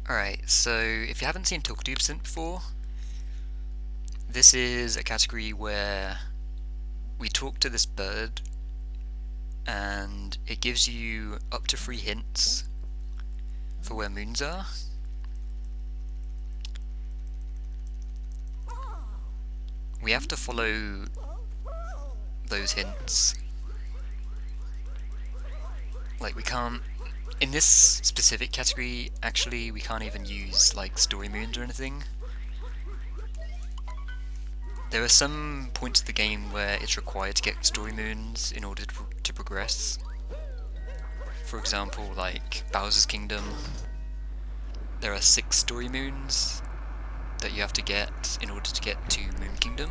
Alright, so if you haven't seen Talkatoo before, this is a category where we talk to this bird and it gives you up to 3 hints for where moons are. We have to follow those hints. Like, we can't, in this specific category, actually we can't even use like story moons or anything. There are some points of the game where it's required to get story moons in order to progress. For example, like Bowser's Kingdom, there are 6 story moons that you have to get in order to get to Moon Kingdom.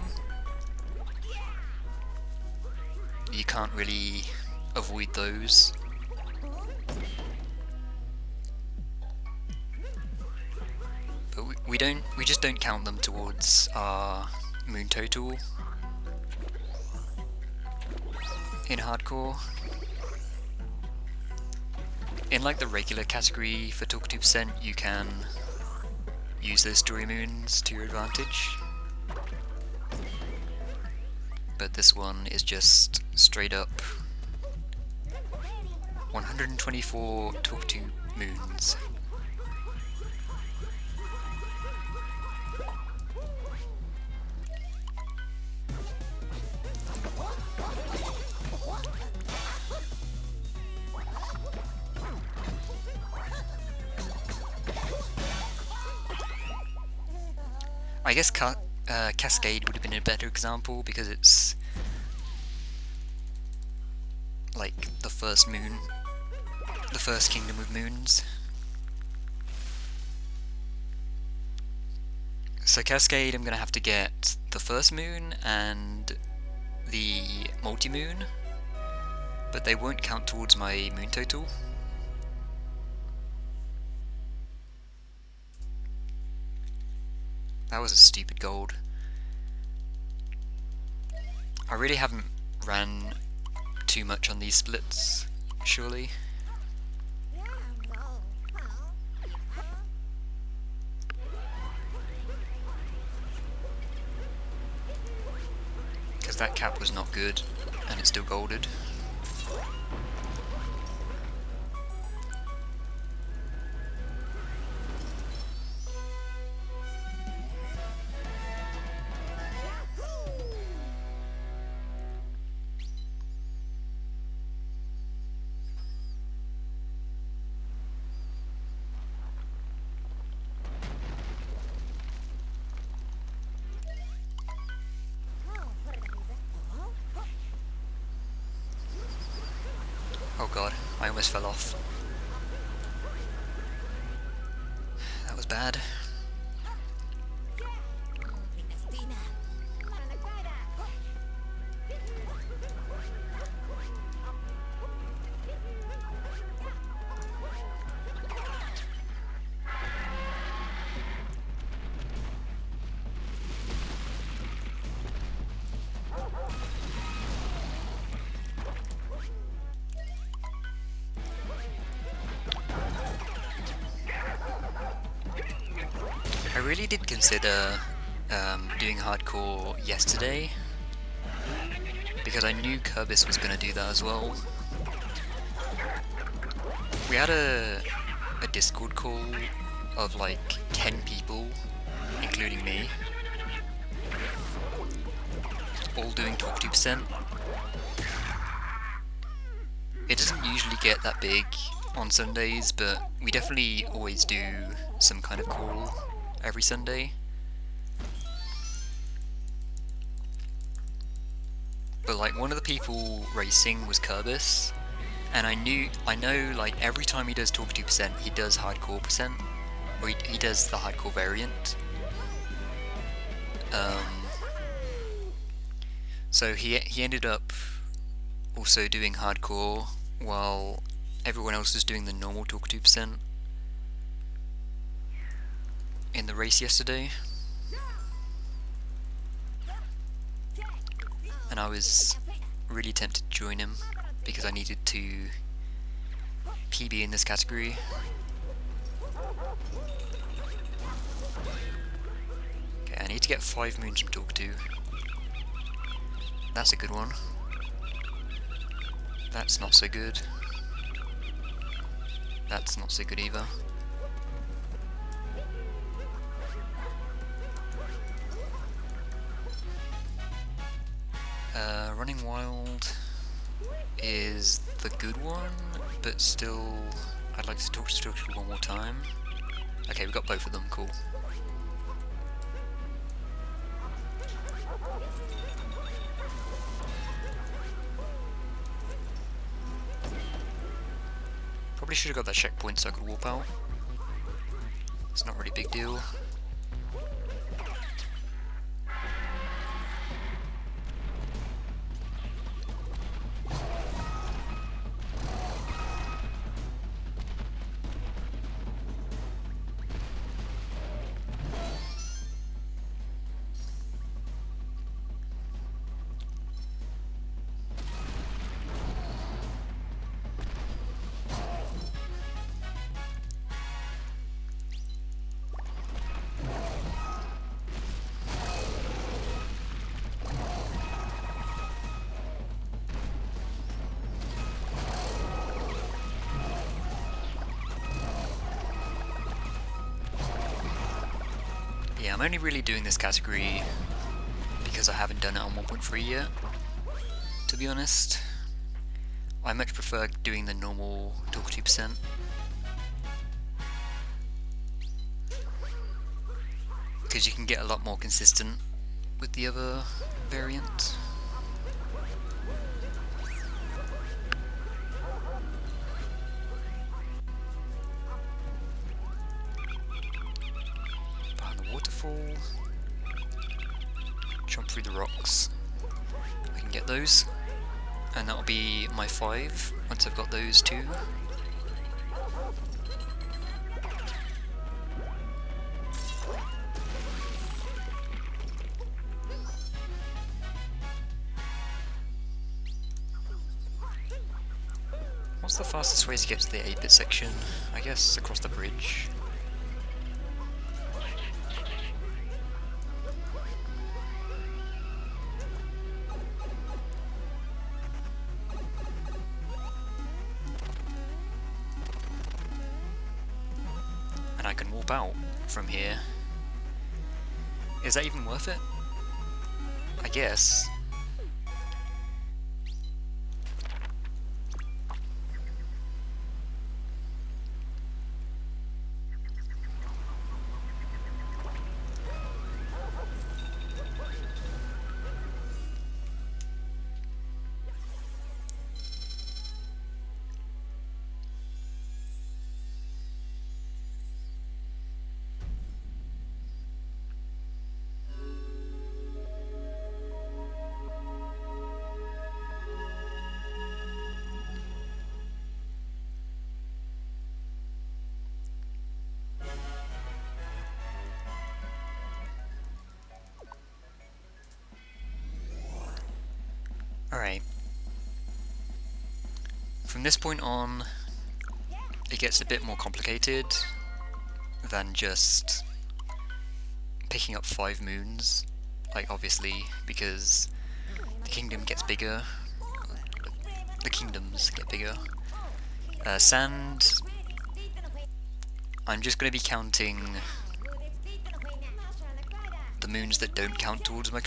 You can't really avoid those. But we just don't count them towards our moon total in hardcore. In like the regular category for Talkatoo, you can use those story moons to your advantage. But this one is just straight up 124 Talkatoo moons. I guess Cascade would have been a better example because it's like the first moon, the first kingdom of moons. So Cascade, I'm gonna have to get the first moon and the multi-moon, but they won't count towards my moon total. That was a stupid gold. I really haven't ran too much on these splits, surely. Because that cap was not good, and it still golded. Oh god, I almost fell off. That was bad. I really did consider doing hardcore yesterday, because I knew Kerbis was going to do that as well. We had a Discord call of like 10 people, including me, all doing Talkatoo. It doesn't usually get that big on Sundays, but we definitely always do some kind of call every Sunday. But like one of the people racing was Kerbis, and I know like every time he does Talkatoo, he does hardcore percent, or he does the hardcore variant. So he ended up also doing hardcore while everyone else was doing the normal Talkatoo in the race yesterday. And I was really tempted to join him because I needed to PB in this category. to get 5 moons from Talkatoo. That's a good one. That's not so good. That's not so good either. Running Wild is the good one, but still, I'd like to talk to Talkatoo one more time. Okay, we got both of them, cool. Probably should have got that checkpoint so I could warp out. It's not really a big deal. Yeah, I'm only really doing this category because I haven't done it on 1.3 yet, to be honest. I much prefer doing the normal Talkatoo percent. Because you can get a lot more consistent with the other variant. Behind the waterfall. Jump through the rocks. I can get those. And that'll be my 5 once I've got those 2. What's the fastest way to get to the 8-bit section? I guess across the bridge. And I can warp out from here. Is that even worth it? I guess. Alright. From this point on, it gets a bit more complicated than just picking up 5 moons. Like, obviously, because the kingdom gets bigger. The kingdoms get bigger. Sand, I'm just going to be counting the moons that don't count towards my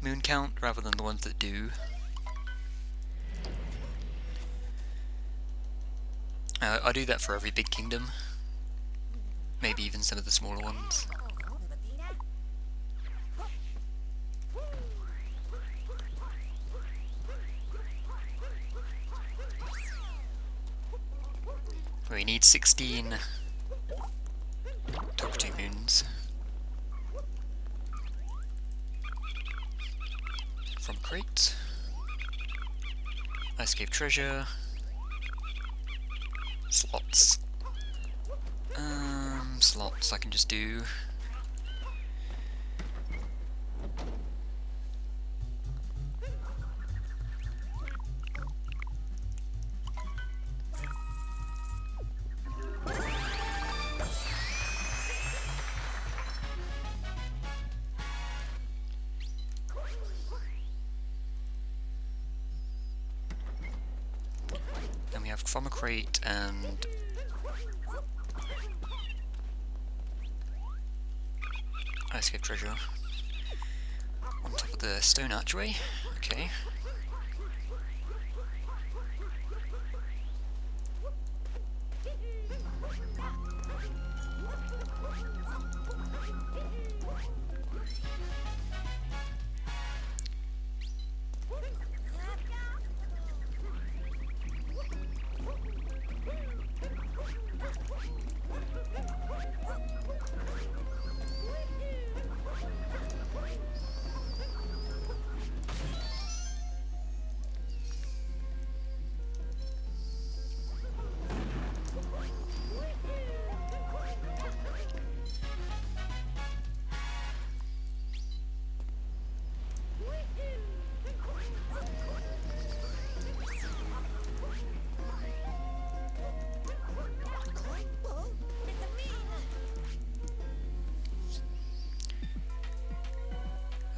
moon count rather than the ones that do. I'll do that for every big kingdom, maybe even some of the smaller ones. We need 16 Talkatoo moons. From crate. Ice Cave treasure. Slots. Slots I can just do. farm a crate and I escaped treasure on top of the stone archway. Okay.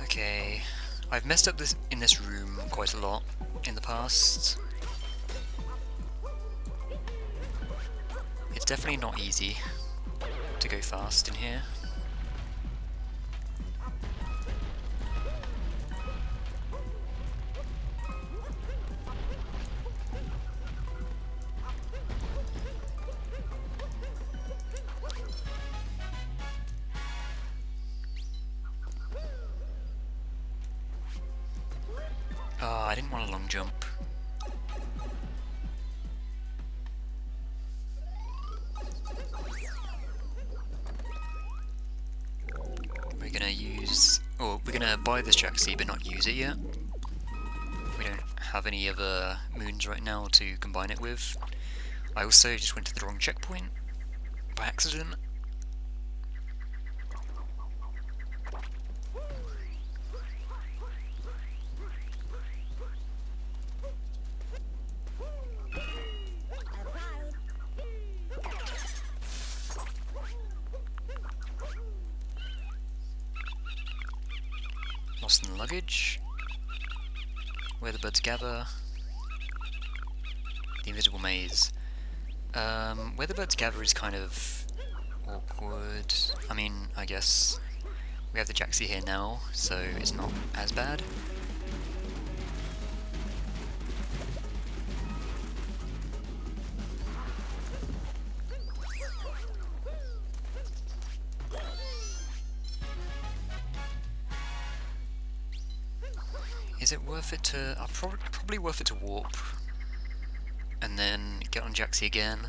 Okay, I've messed up in this room quite a lot in the past. It's definitely not easy to go fast in here. I didn't want a long jump. We're gonna buy this Jaxie but not use it yet. We don't have any other moons right now to combine it with. I also just went to the wrong checkpoint by accident. Lost in the luggage. Where the birds gather. The invisible maze. Where the birds gather is kind of awkward. I mean, I guess we have the Jaxie here now, so it's not as bad. Is it worth it to... probably worth it to warp and then get on Jaxie again.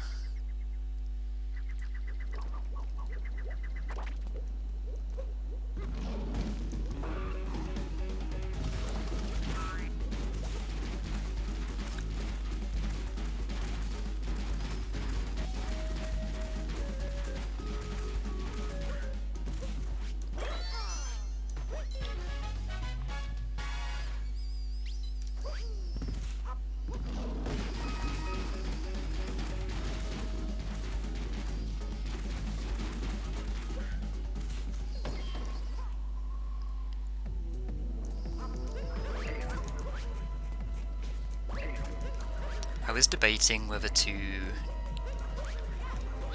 I was debating whether to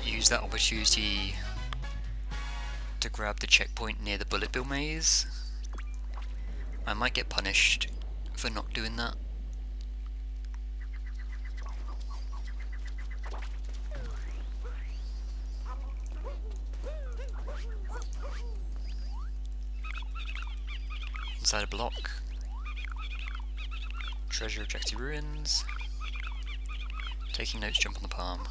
use that opportunity to grab the checkpoint near the bullet bill maze. I might get punished for not doing that. Inside a block. Treasure of Jaxie Ruins. Taking notes, jump on the palm.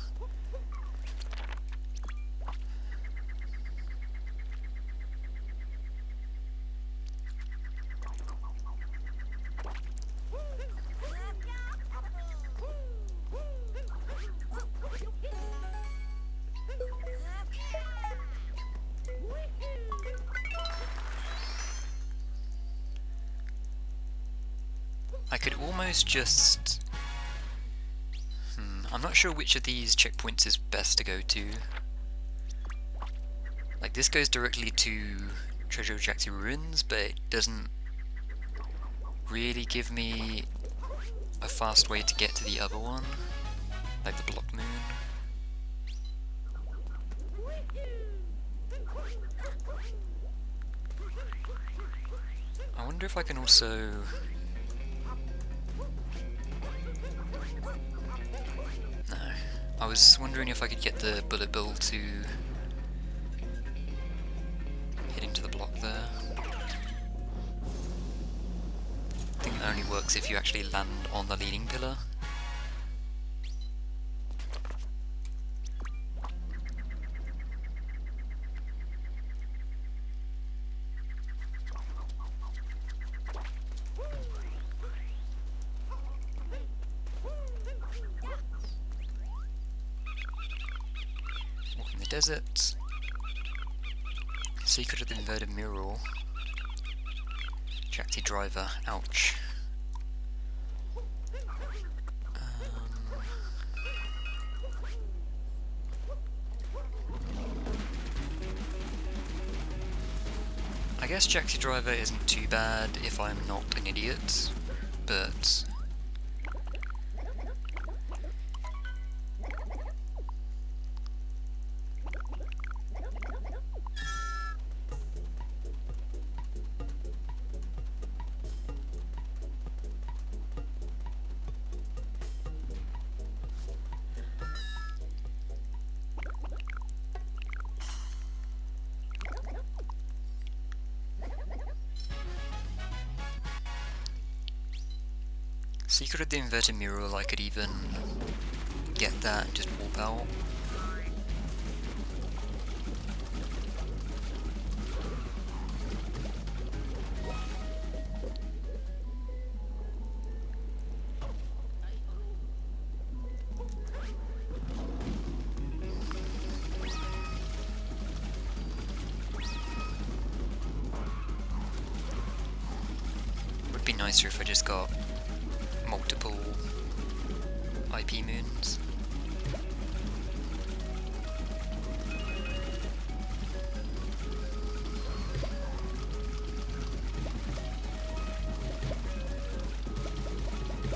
I could almost just... I'm not sure which of these checkpoints is best to go to. Like, this goes directly to Treasure of Jaxie Ruins, but it doesn't really give me a fast way to get to the other one. like the block moon. I wonder if I can also... No. I was wondering if I could get the bullet bill to hit into the block there. I think it only works if you actually land on the leading pillar. Walk in the desert. Secret of the inverted mural. Jacty driver. Ouch. I guess Jacty driver isn't too bad if I'm not an idiot, but... Secret of the inverted mural, I could even get that and just warp out. Would be nicer if I just got multiple IP moons.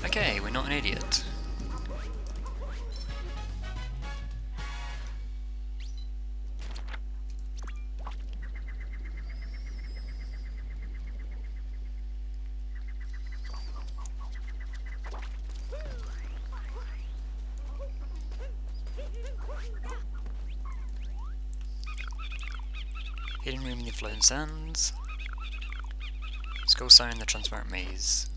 Okay, we're not an idiot. Hidden room in the floating sands. Skull sign in the transparent maze.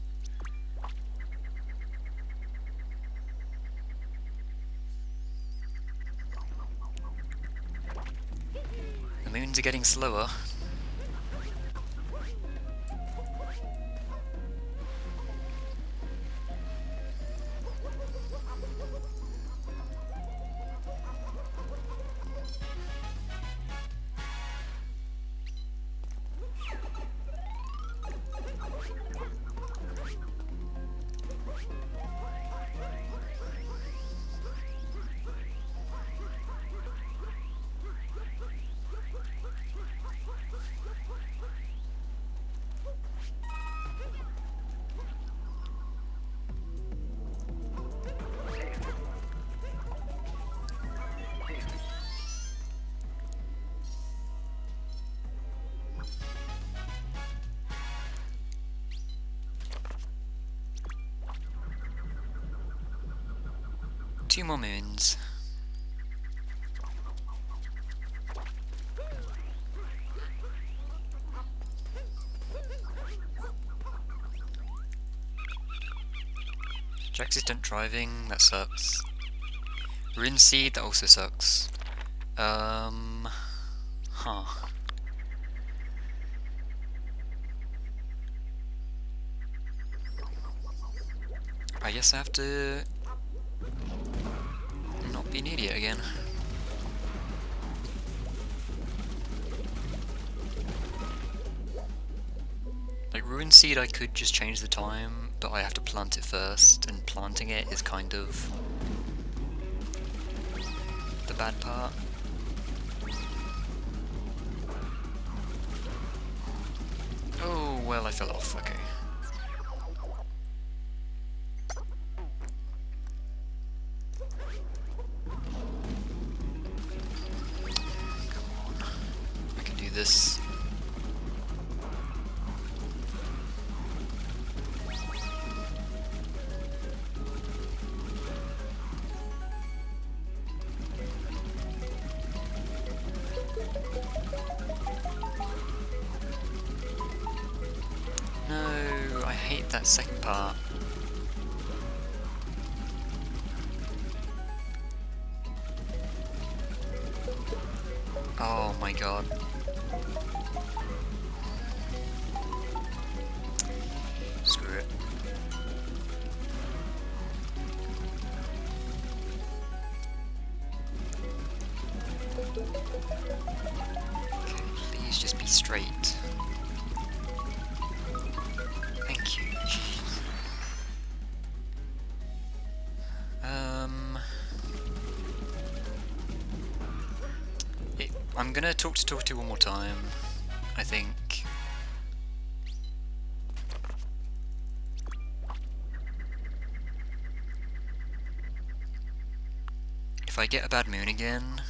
The moons are getting slower. Two more moons. Accident driving, that sucks. Rune seed, that also sucks. Huh. I guess I have to not be an idiot again. Like Ruin Seed, I could just change the time, but I have to plant it first, and planting it is kind of the bad part. Oh, well, I fell off, okay. this. No, I hate that second part. Oh my god. Screw it. Okay, please just be straight. Thank you. I'm gonna talk to Talkatoo one more time, I think. If I get a bad moon again,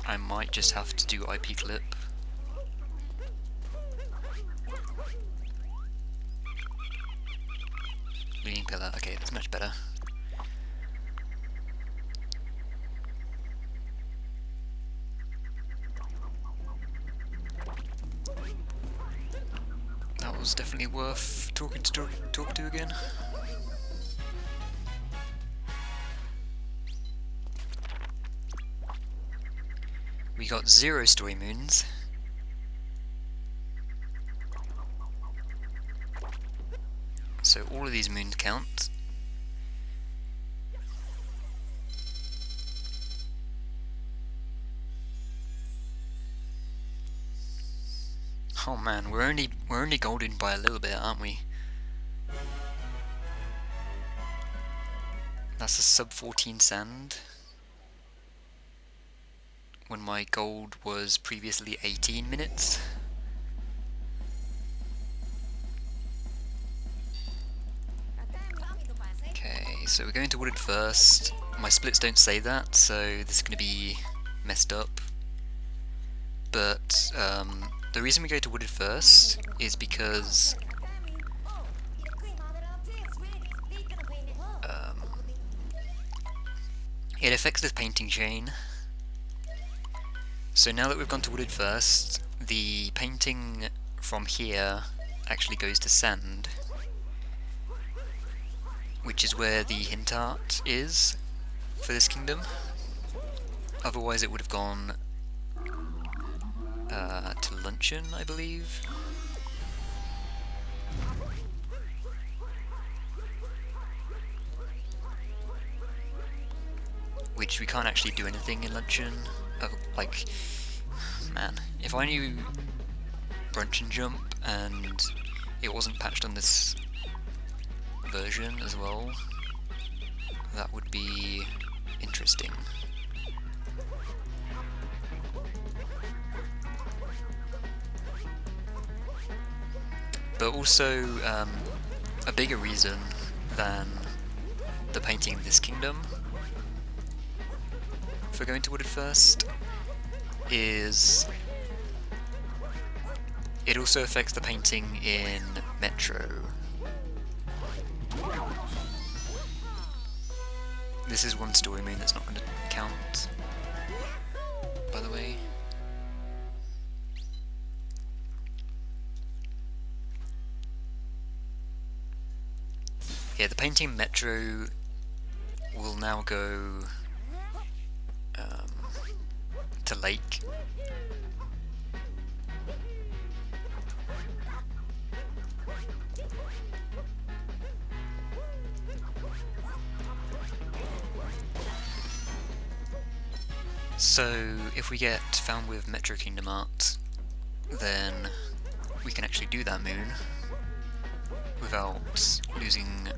I might just have to do IP clip. Leaning pillar, okay, that's much better. That was definitely worth talking to Talkatoo again. We got 0 story moons. So all of these moons count. Oh man, we're only golden by a little bit, aren't we? That's a sub 14 sand. When my gold was previously 18 minutes. Okay, so we're going to wooded first. My splits don't say that, so this is going to be messed up. But the reason we go to wooded first is because it affects the painting chain. So now that we've gone to wooded first, the painting from here actually goes to sand, which is where the hint art is for this kingdom. Otherwise it would have gone to luncheon, I believe. Which we can't actually do anything in luncheon. Like, man, if I knew brunch and jump and it wasn't patched on this version as well, that would be interesting. But also, a bigger reason than the painting of this kingdom for going to wooded first is it also affects the painting in Metro. This is one story moon that's not going to count, by the way. Yeah, the painting in Metro will now go to lake. So if we get found with Metro Kingdom Art, then we can actually do that moon without losing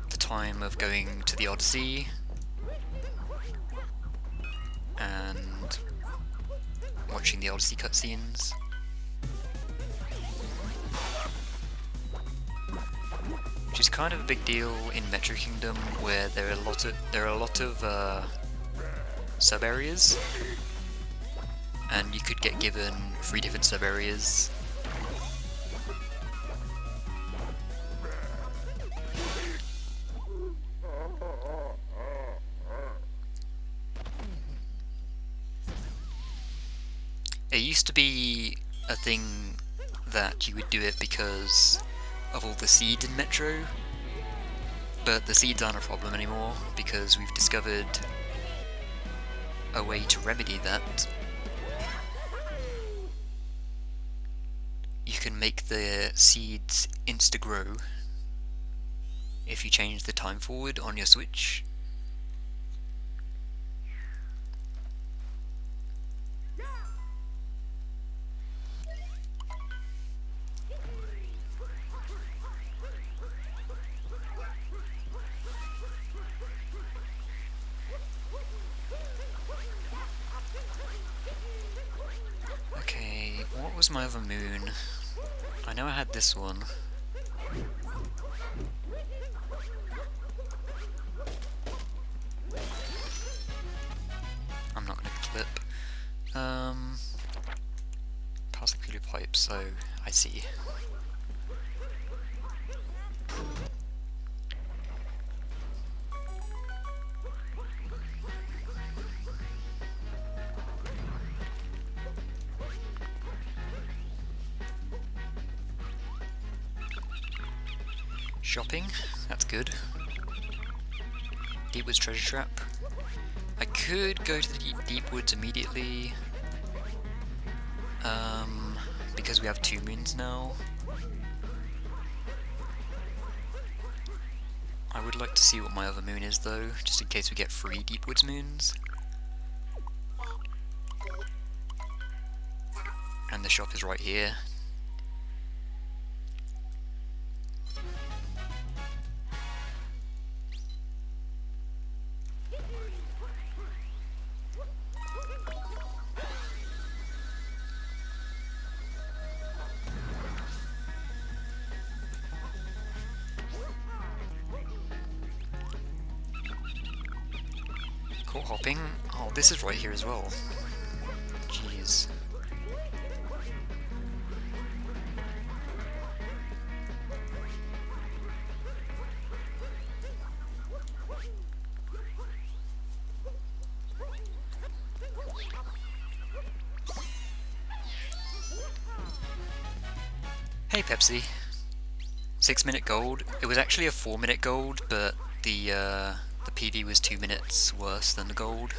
the time of going to the Odyssey and watching the Odyssey cutscenes. Which is kind of a big deal in Metro Kingdom, where there are a lot of sub areas, and you could get given 3 different sub areas. It used to be a thing that you would do it because of all the seeds in Metro, but the seeds aren't a problem anymore because we've discovered a way to remedy that. You can make the seeds insta-grow if you change the time forward on your Switch. Okay, what was my other moon? I know I had this one. I'm not gonna clip. Past the cooler pipe, so I see. Shopping, that's good. Deep Woods Treasure Trap. I could go to the Deep Woods immediately, because we have 2 moons now. I would like to see what my other moon is though, just in case we get 3 Deep Woods moons. And the shop is right here. Court hopping? Oh, this is right here as well. Jeez. Hey Pepsi. 6-minute gold. It was actually a 4-minute gold, but the PV was 2 minutes worse than the gold.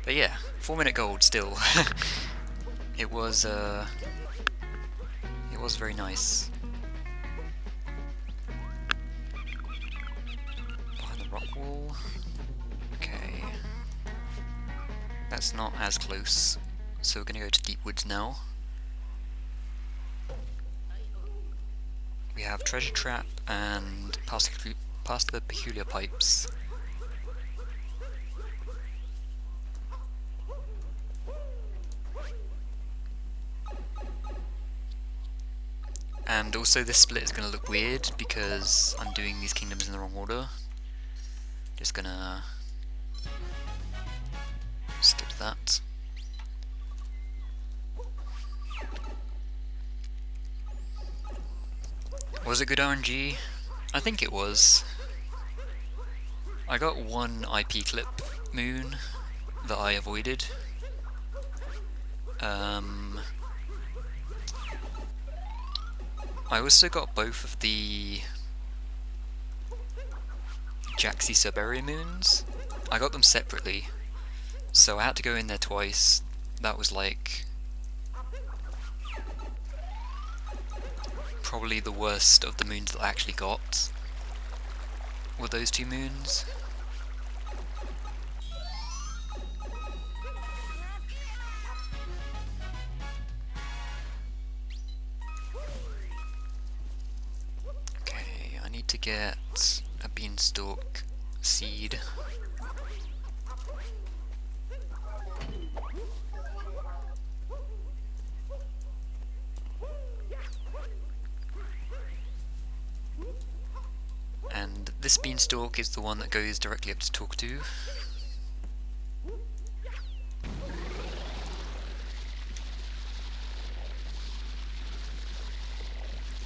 But yeah, 4-minute gold still. It was very nice. Behind the rock wall. Okay. That's not as close. So we're gonna go to Deep Woods now. We have Treasure Trap and past the Peculiar Pipes. And also this split is going to look weird because I'm doing these kingdoms in the wrong order. Just gonna skip that. Was it good RNG? I think it was. I got 1 IP clip moon that I avoided. I also got both of the Jaxi sub-area moons. I got them separately, so I had to go in there twice. That was like probably the worst of the moons that I actually got, were those 2 moons. Okay, I need to get a beanstalk seed. And this beanstalk is the one that goes directly up to Talkatoo.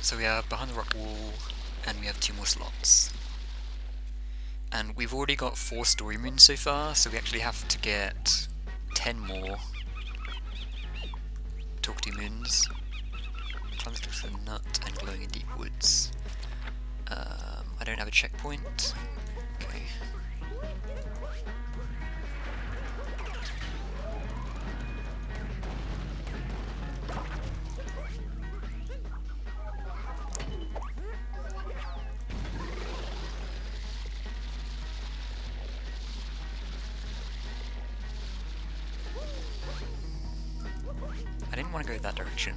So we are behind the rock wall, and we have 2 more slots. And we've already got 4 story moons so far, so we actually have to get 10 more Talkatoo moons. Climb the cliffs with a nut and glowing in deep woods. I don't have a checkpoint. Okay. I didn't want to go that direction.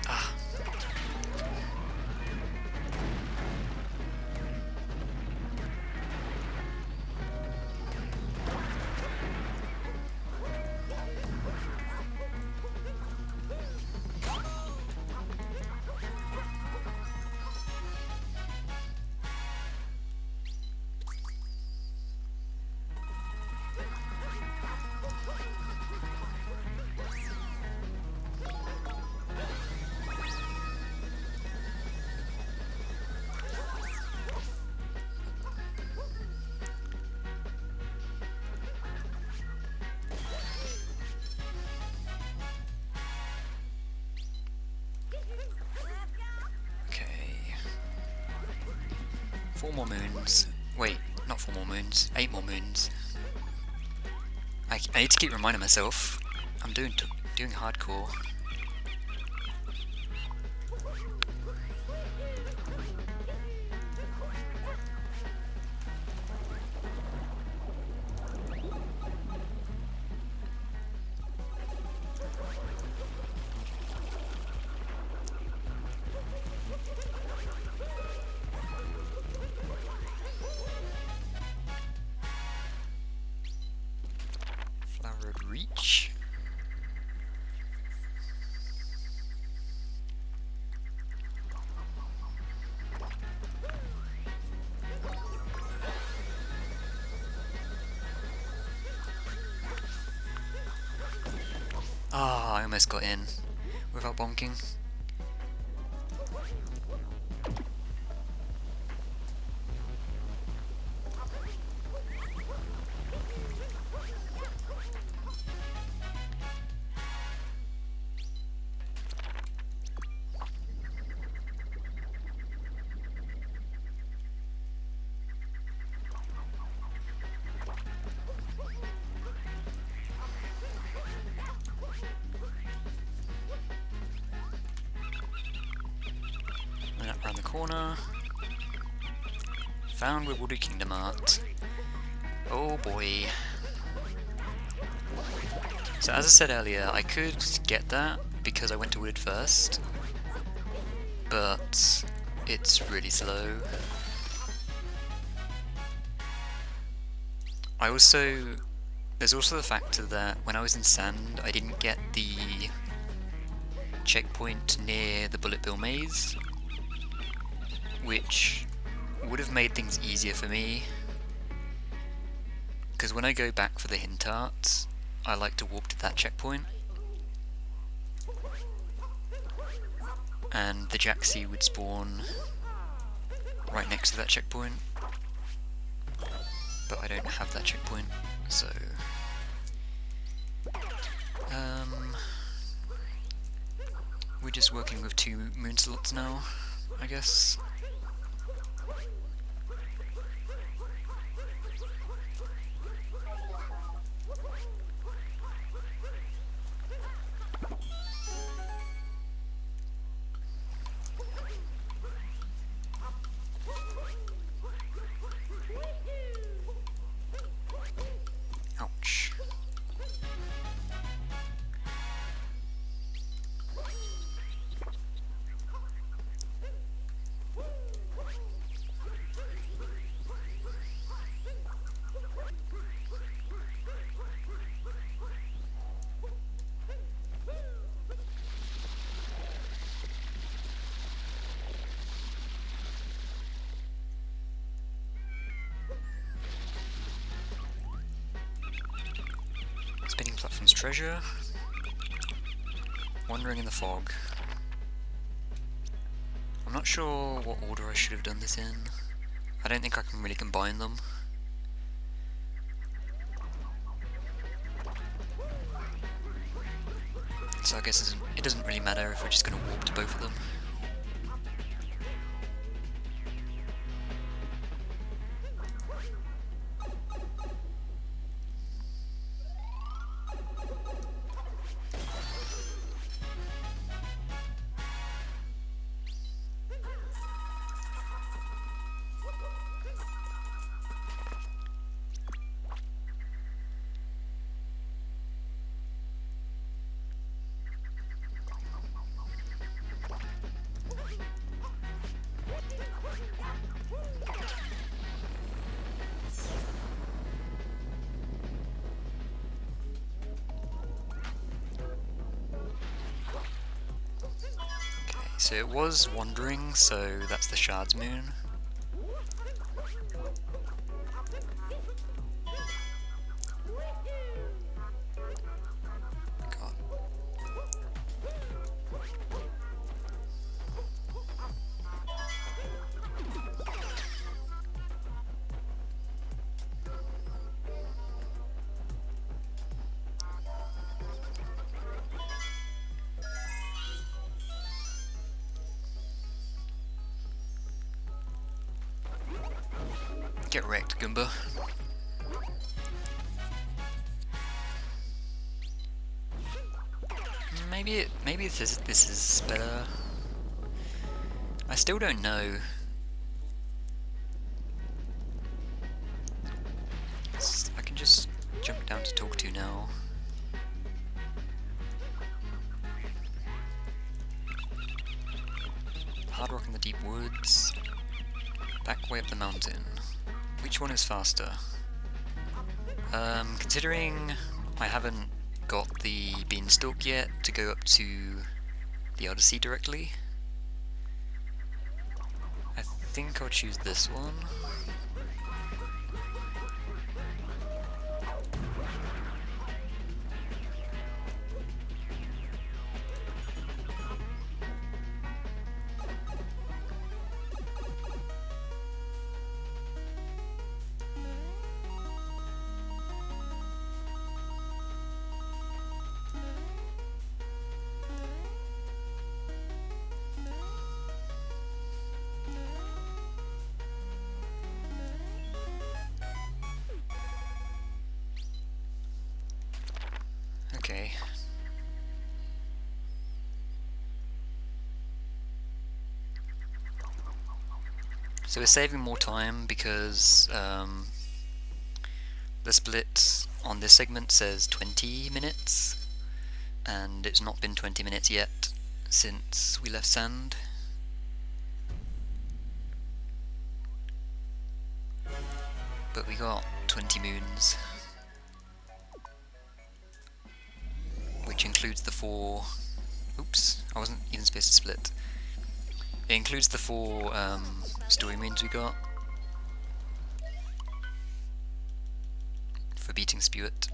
Ah. Okay. 4 more moons. Wait, not 4 more moons. 8 more moons. I need to keep reminding myself. I'm doing hardcore. Flowered Reach. Ah, I almost got in without bonking. Then up around the corner. Found Rewarded Kingdom Art. Oh boy. So as I said earlier, I could get that because I went to Wood first, but it's really slow. There's also the factor that when I was in Sand, I didn't get the checkpoint near the Bullet Bill Maze, which would have made things easier for me, because when I go back for the hint art, I like to walk to that checkpoint, and the Jaxie would spawn right next to that checkpoint, but I don't have that checkpoint, so we're just working with 2 moon slots now, I guess. Ouch. treasure. Wandering in the fog. I'm not sure what order I should have done this in. I don't think I can really combine them. So I guess it doesn't really matter if we're just going to warp to both of them. So it was wandering, so that's the Shard's Moon. God. Get wrecked, Goomba. Maybe this is better. I still don't know. I can just jump down to Talkatoo now. Hard rock in the deep woods. Back way up the mountain. Which one is faster? Considering I haven't got the beanstalk yet to go up to the Odyssey directly, I think I'll choose this one. Okay. So we're saving more time because the split on this segment says 20 minutes, and it's not been 20 minutes yet since we left Sand. But we got 20 moons. Which includes the 4... Oops, I wasn't even supposed to split. It includes the 4 story moons we got for beating Spewit.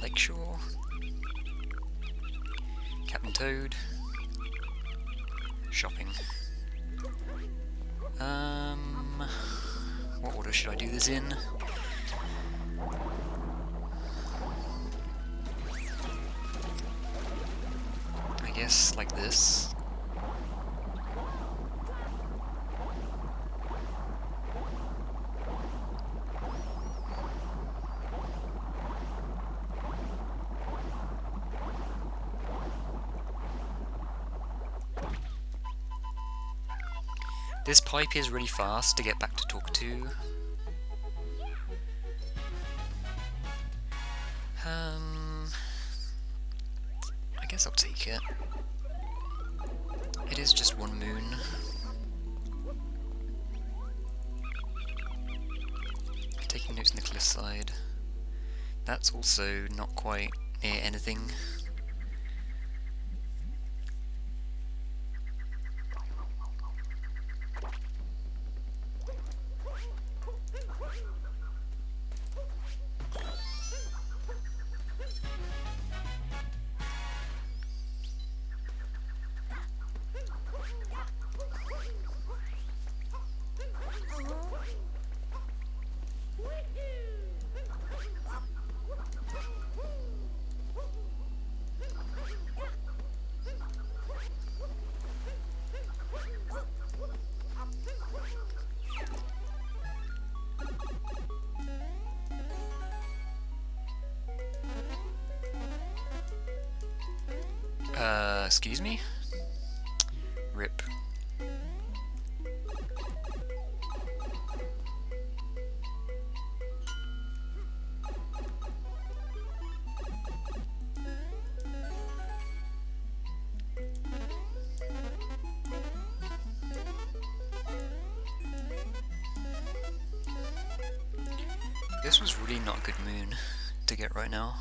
Lakeshore, Captain Toad, shopping. What order should I do this in? I guess like this. This pipe is really fast to get back to Talkatoo. I guess I'll take it. It is just one moon. Taking notes on the cliff side. That's also not quite near anything. Excuse me? Rip. This was really not a good moon to get right now.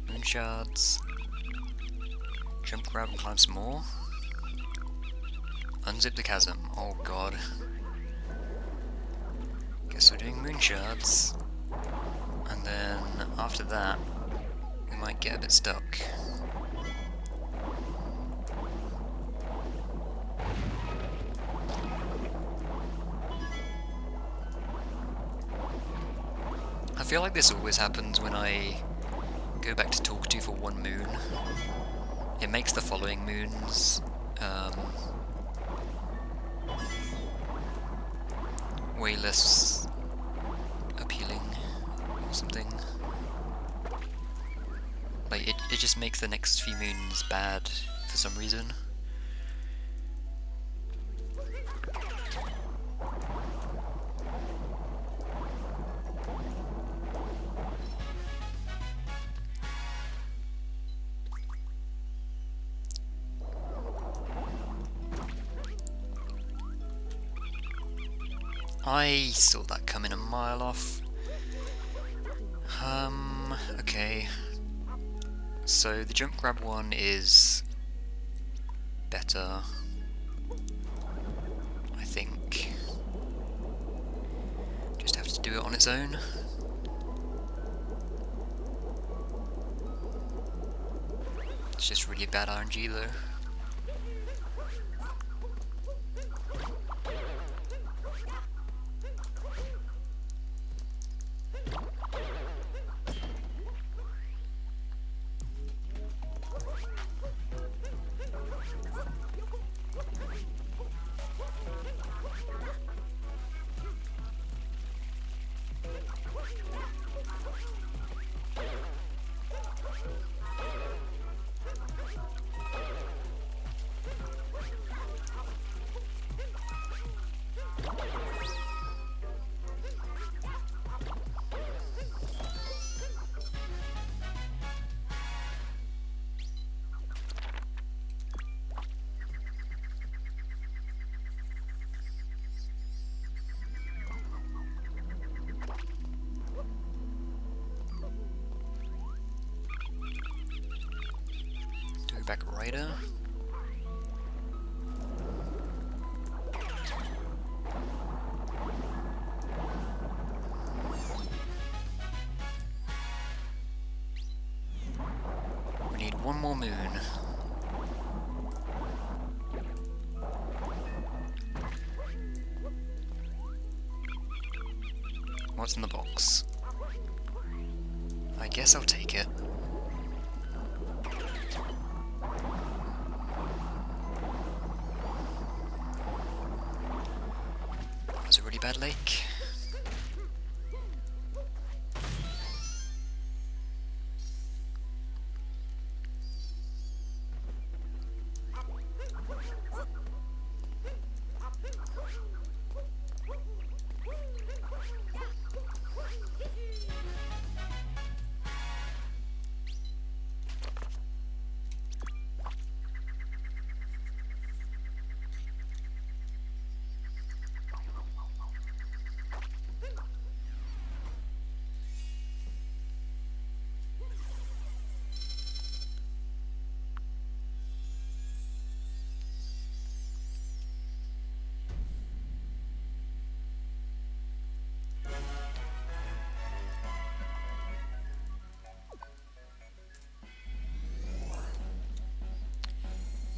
Moon shards. Jump, grab, and climb some more. Unzip the chasm. Oh god. Guess we're doing moon shards. And then after that, we might get a bit stuck. I feel like this always happens when I go back to Talkatoo for one moon. It makes the following moons way less appealing or something. Like, it just makes the next few moons bad for some reason. I saw that coming a mile off. Okay. So the jump grab one is better, I think. Just have to do it on its own. It's just really bad RNG though. back rider. We need one more moon. What's in the box? I guess I'll take it. That was a really bad lake.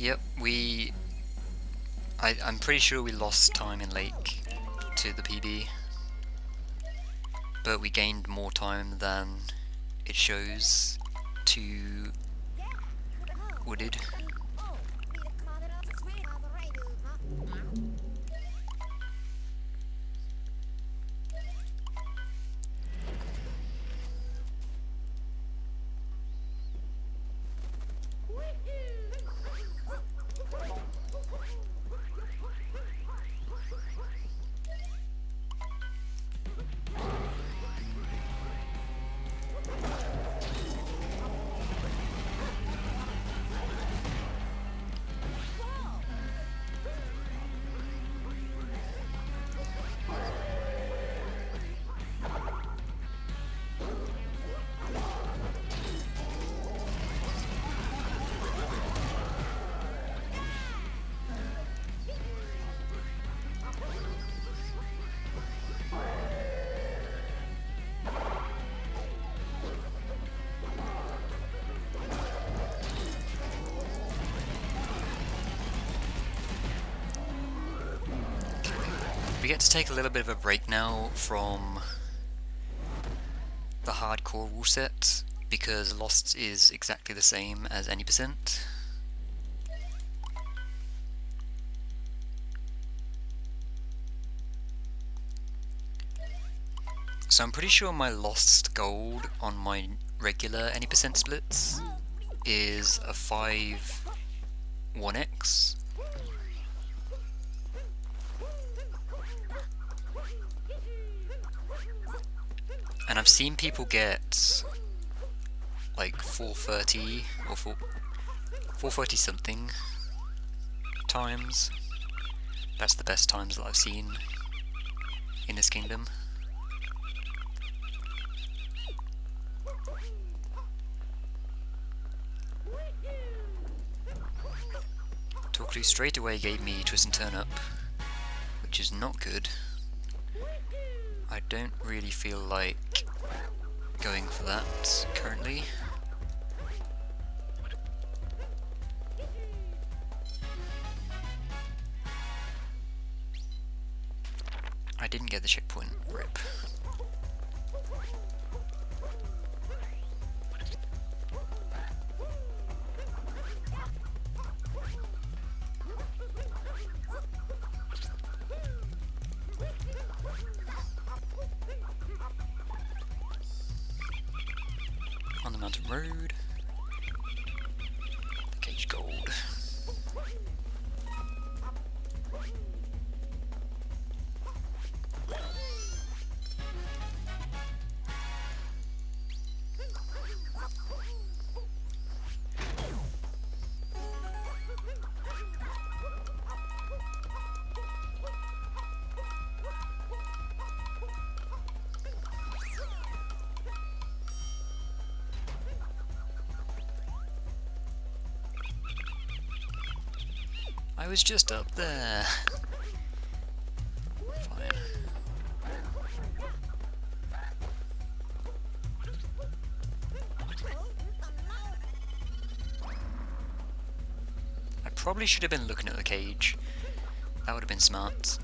Yep, I'm pretty sure we lost time in lake to the PB, but we gained more time than it shows to wooded. We get to take a little bit of a break now from the hardcore rule set, because Lost is exactly the same as any percent. So I'm pretty sure my Lost gold on my regular any percent splits is a 5-1x. And I've seen people get like 430 or 430 something times. That's the best times that I've seen in this kingdom. Talkatoo straight away gave me twist and turn up, which is not good. I don't really feel like going for that currently. I didn't get the checkpoint, rip. On the mountain road. The cage gold. was just up there. Fine. I probably should have been looking at the cage. That would have been smart.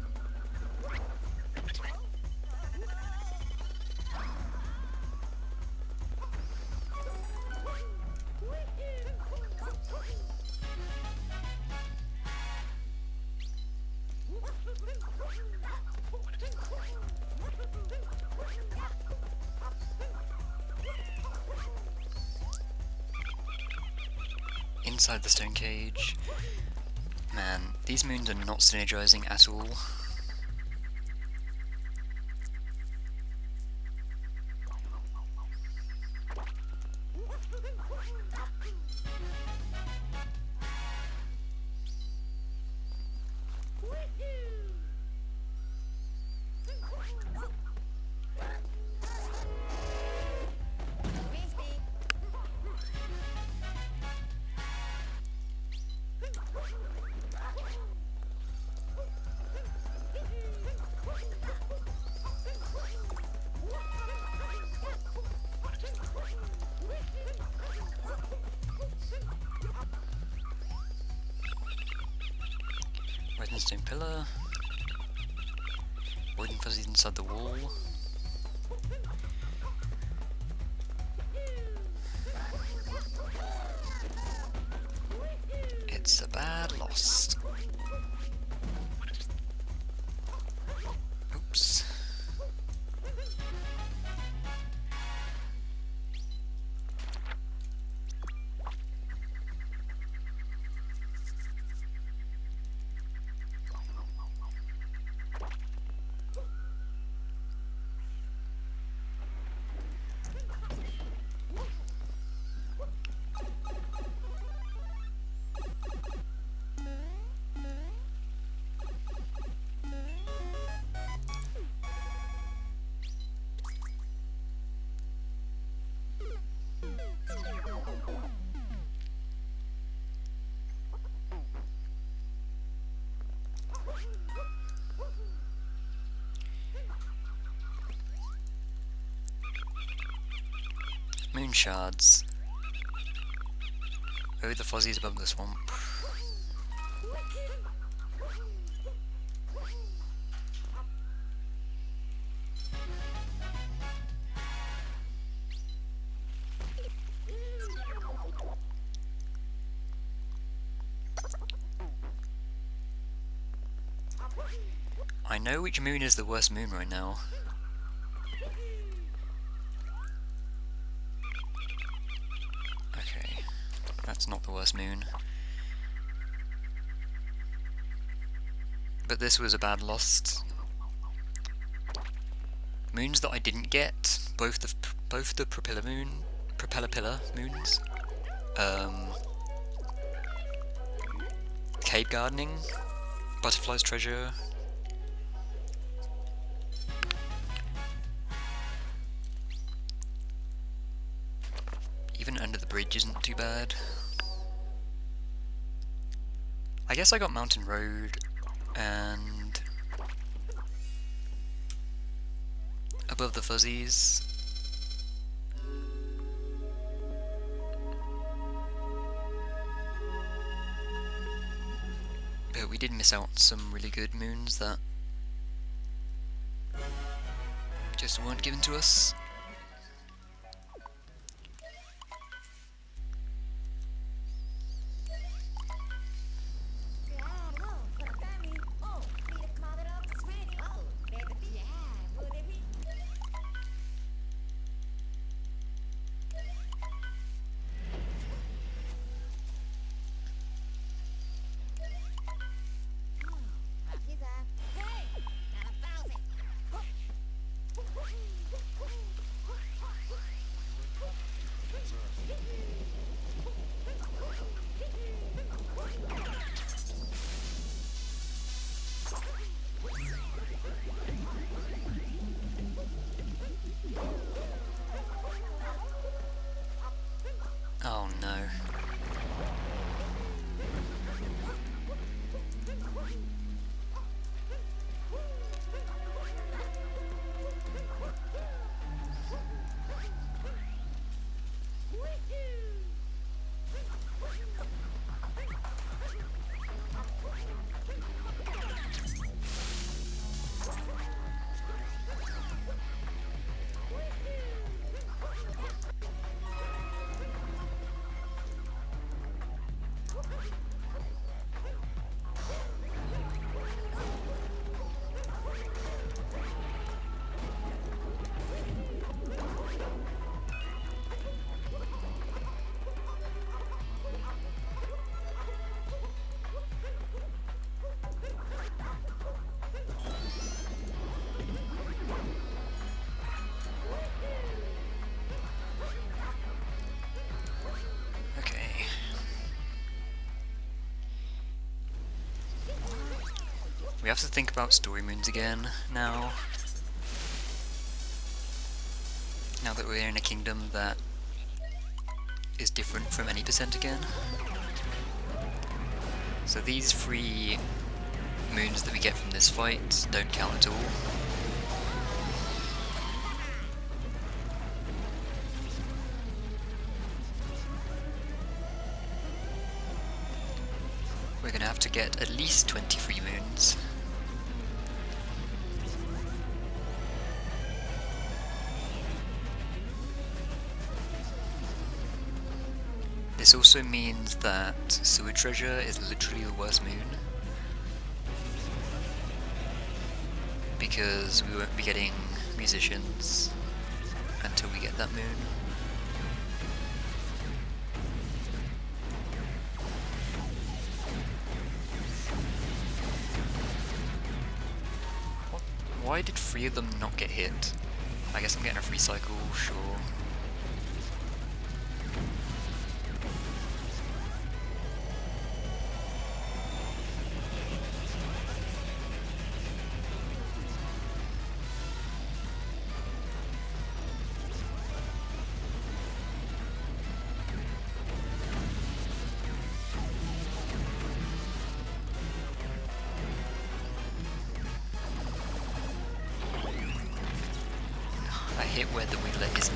Inside the stone cage. Man, these moons are not synergizing at all. Stone pillar. Wooden fuzzies inside the wall. It's a bad loss. Oops. Moon shards. Oh, the fuzzies above the swamp. I know which moon is the worst moon right now. Okay, that's not the worst moon. But this was a bad loss. Moons that I didn't get, both the propeller pillar moons, cave gardening, butterfly's treasure. Even under the bridge isn't too bad. I guess I got Mountain Road and above the fuzzies. But we did miss out on some really good moons that just weren't given to us. Oh no. We have to think about story moons again now. Now that we're in a kingdom that is different from any percent again. So these 3 moons that we get from this fight don't count at all. We're gonna have to get at least 23 moons. This also means that Sewer Treasure is literally the worst moon, because we won't be getting musicians until we get that moon. Why did 3 of them not get hit? I guess I'm getting a free cycle, sure. I hit where the wheeler isn't.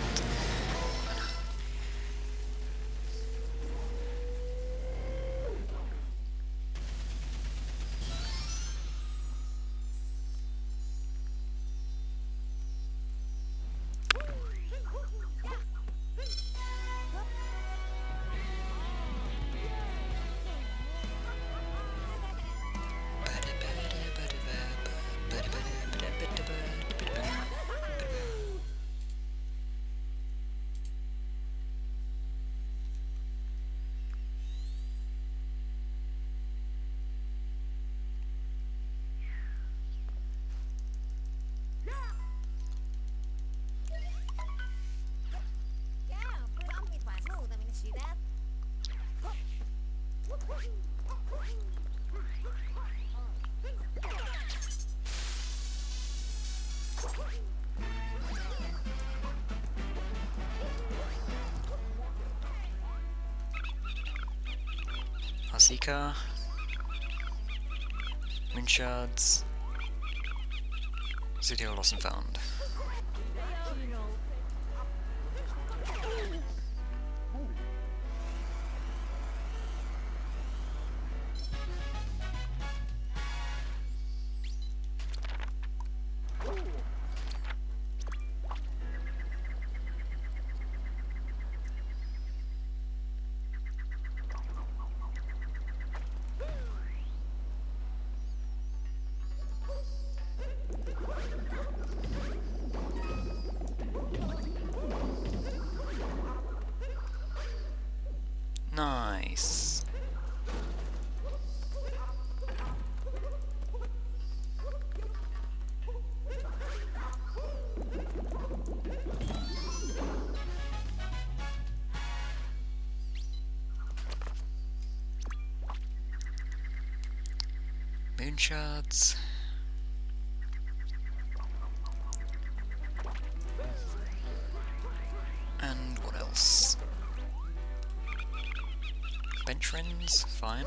Hasika, Moonshards, City of Lost and Found. Nice. Moonshards. And what else? Bench rings, fine.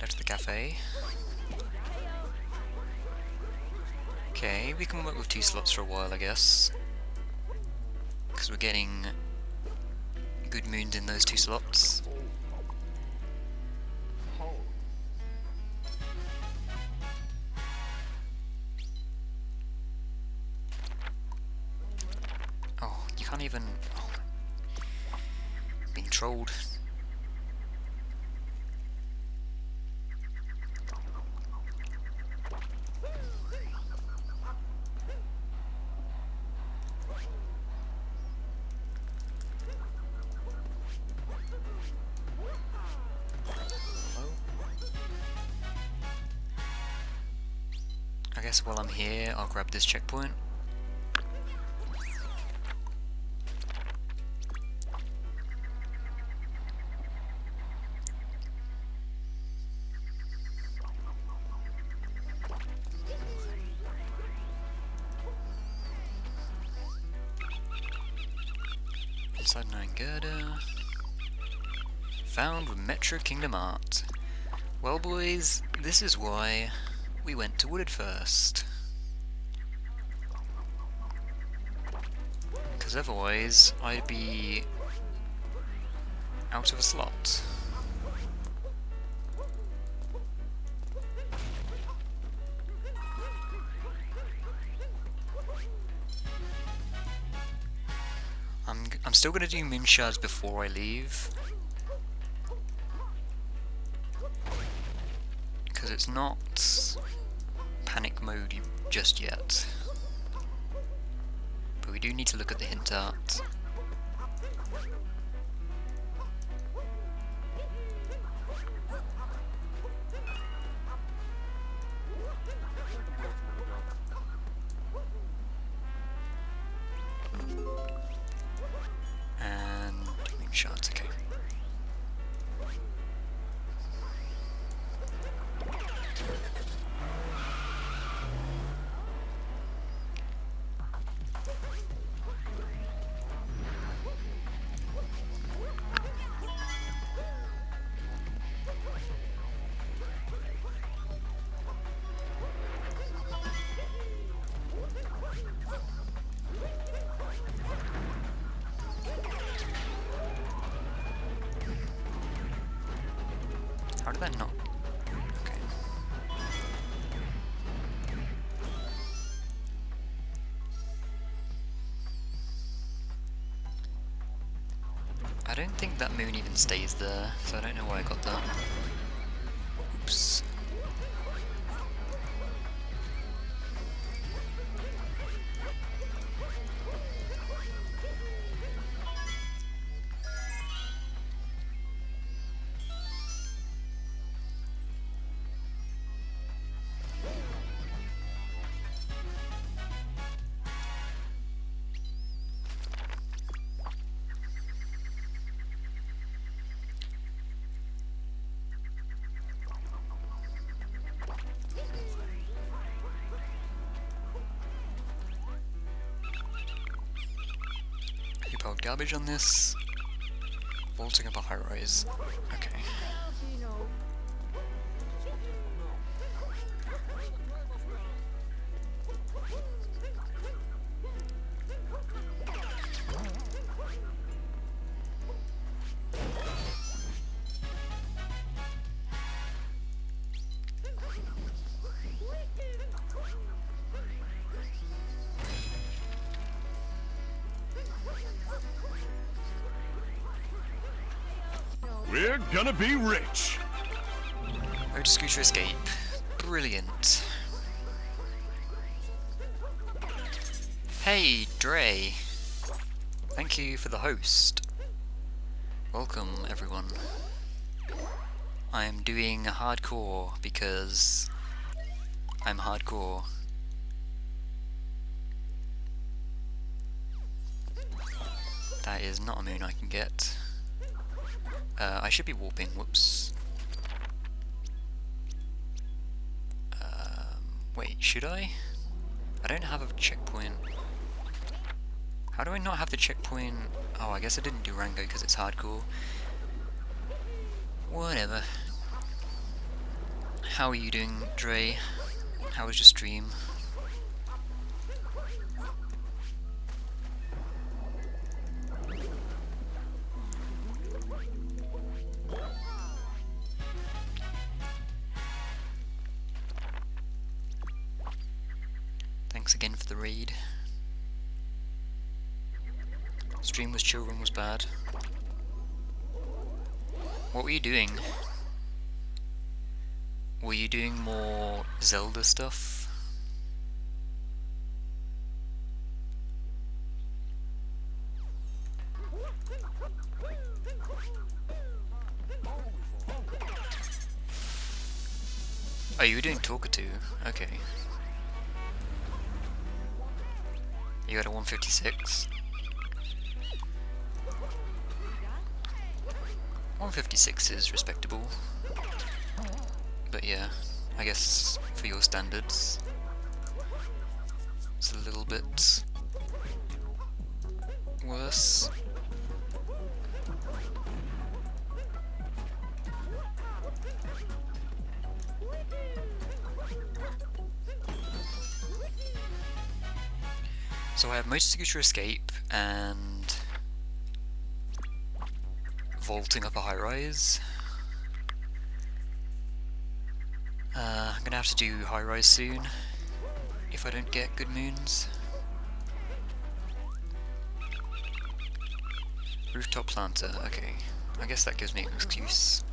Go to the cafe. Okay, we can work with 2 slots for a while, I guess. Because we're getting good moons in those 2 slots. Oh, you can't even... Oh. Being trolled. I guess while I'm here, I'll grab this checkpoint. Inside 9 girder. Found with Metro Kingdom Art. Well boys, this is why we went to Wooded first. Because otherwise I'd be out of a slot. I'm still gonna do moon shards before I leave, because it's not panic mode just yet. But we do need to look at the hint art. Shots, okay. How did that not? Okay. I don't think that moon even stays there, so I don't know why I got that. Oops. You piled garbage on this. Vaulting up a high rise. Okay. We're gonna be rich! Road to Scooter escape. Brilliant. Hey, Dre. Thank you for the host. Welcome, everyone. I am doing hardcore because I'm hardcore. That is not a moon I can get. I should be warping, whoops. Wait, should I? I don't have a checkpoint. How do I not have the checkpoint? Oh, I guess I didn't do Rango because it's hardcore. Whatever. How are you doing, Dre? How was your stream? Thanks again for the raid. Stream was chill, room was bad. What were you doing? Were you doing more Zelda stuff? Oh, you were doing Talkatoo? Okay. You got a 156. 156 is respectable. But yeah, I guess for your standards, it's a little bit worse. So I have Motor Scooter Escape and vaulting up a high-rise. I'm gonna have to do high-rise soon if I don't get good moons. Rooftop planter, okay. I guess that gives me an excuse.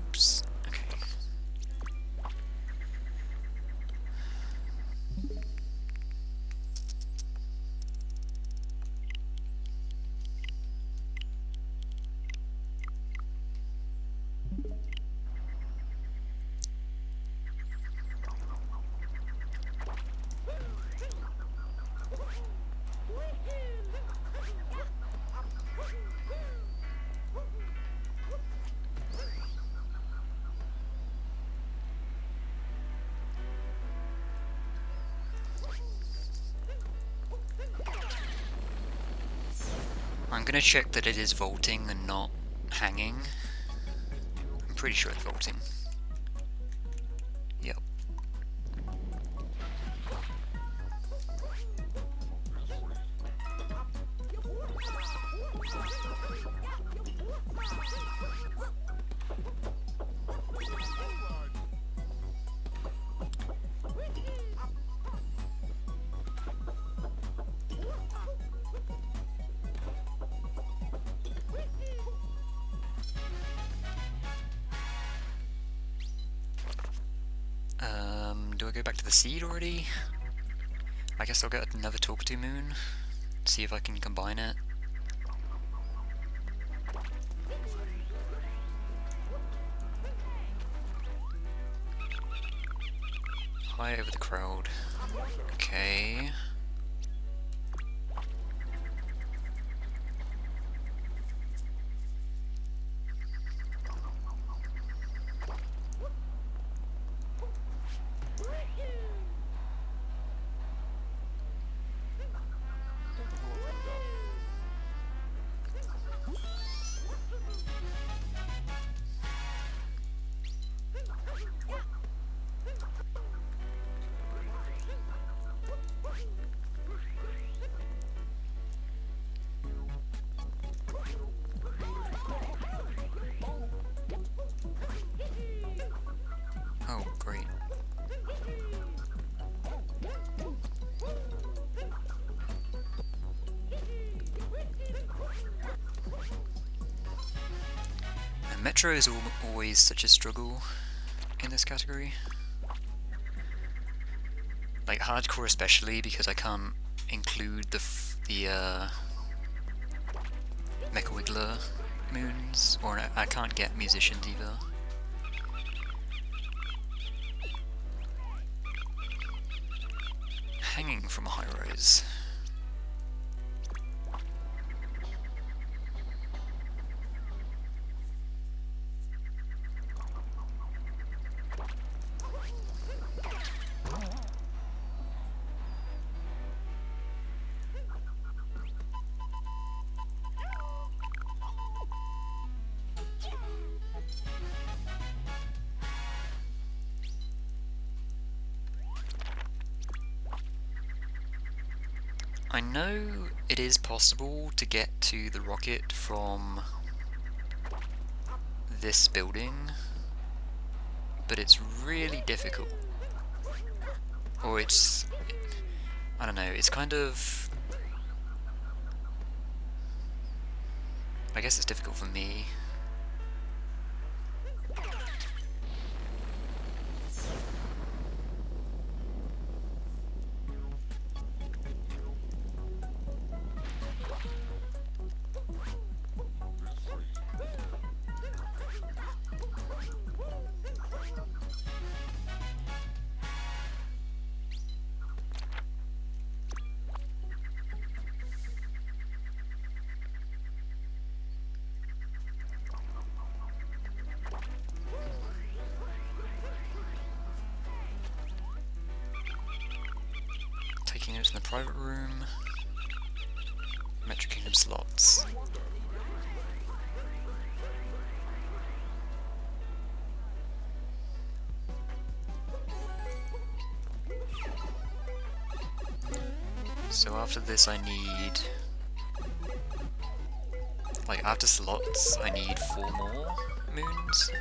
Oops, okay. I'm gonna check that it is vaulting and not hanging. I'm pretty sure it's vaulting. Yep. Do I go back to the seed already? I guess I'll get another Talkatoo moon, see if I can combine it. High over the crowd. Okay. Oh, great. And Metro is always such a struggle in this category. Like hardcore especially, because I can't include the Mecha Wiggler moons, or I can't get musicians either. Hanging from a high rise. I know it is possible to get to the rocket from this building, but it's really difficult. Or it's... I don't know, it's kind of... I guess it's difficult for me. private room, Metro Kingdom slots. So after this I need, like after slots I need 4 more moons,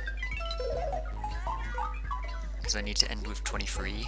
because I need to end with 23.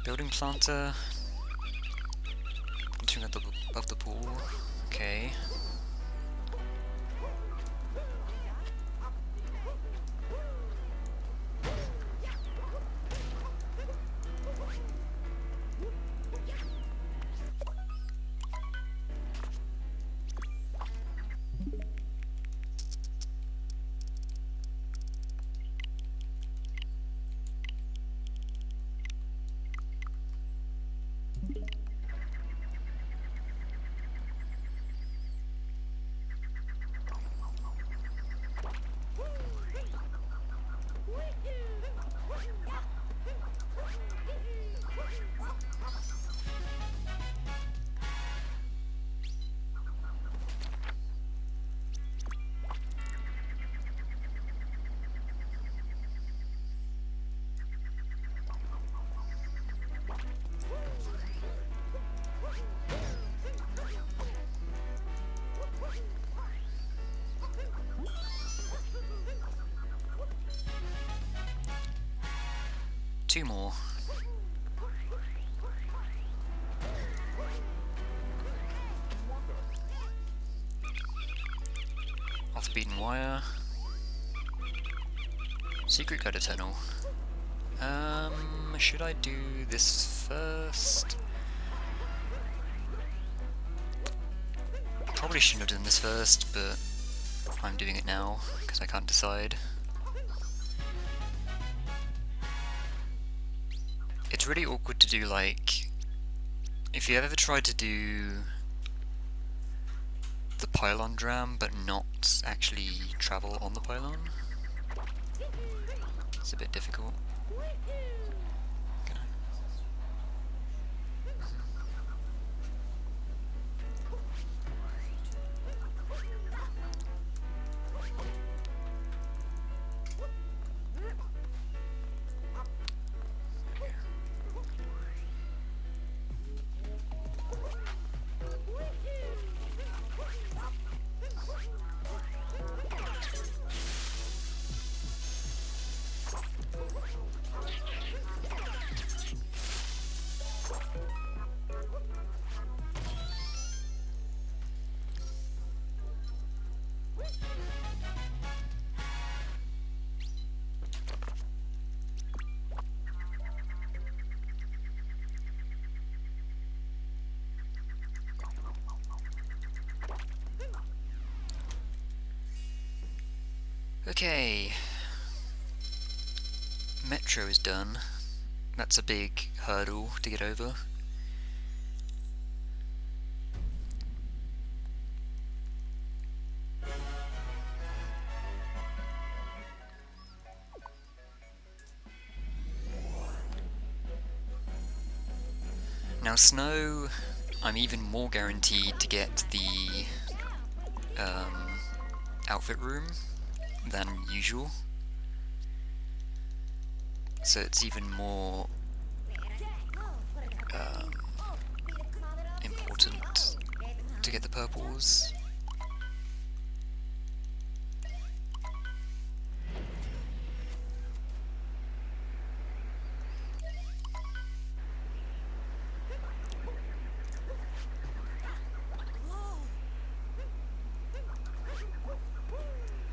Building planter, entering above the pool, okay. Two more. Off-beaten wire. Secret guided tunnel. Should I do this first? Probably shouldn't have done this first, but I'm doing it now because I can't decide. It's really awkward to do, like, if you ever tried to do the pylon dram but not actually travel on the pylon, it's a bit difficult. Okay, Metro is done. That's a big hurdle to get over. Now Snow, I'm even more guaranteed to get the outfit room than usual, so it's even more important important to get the purples.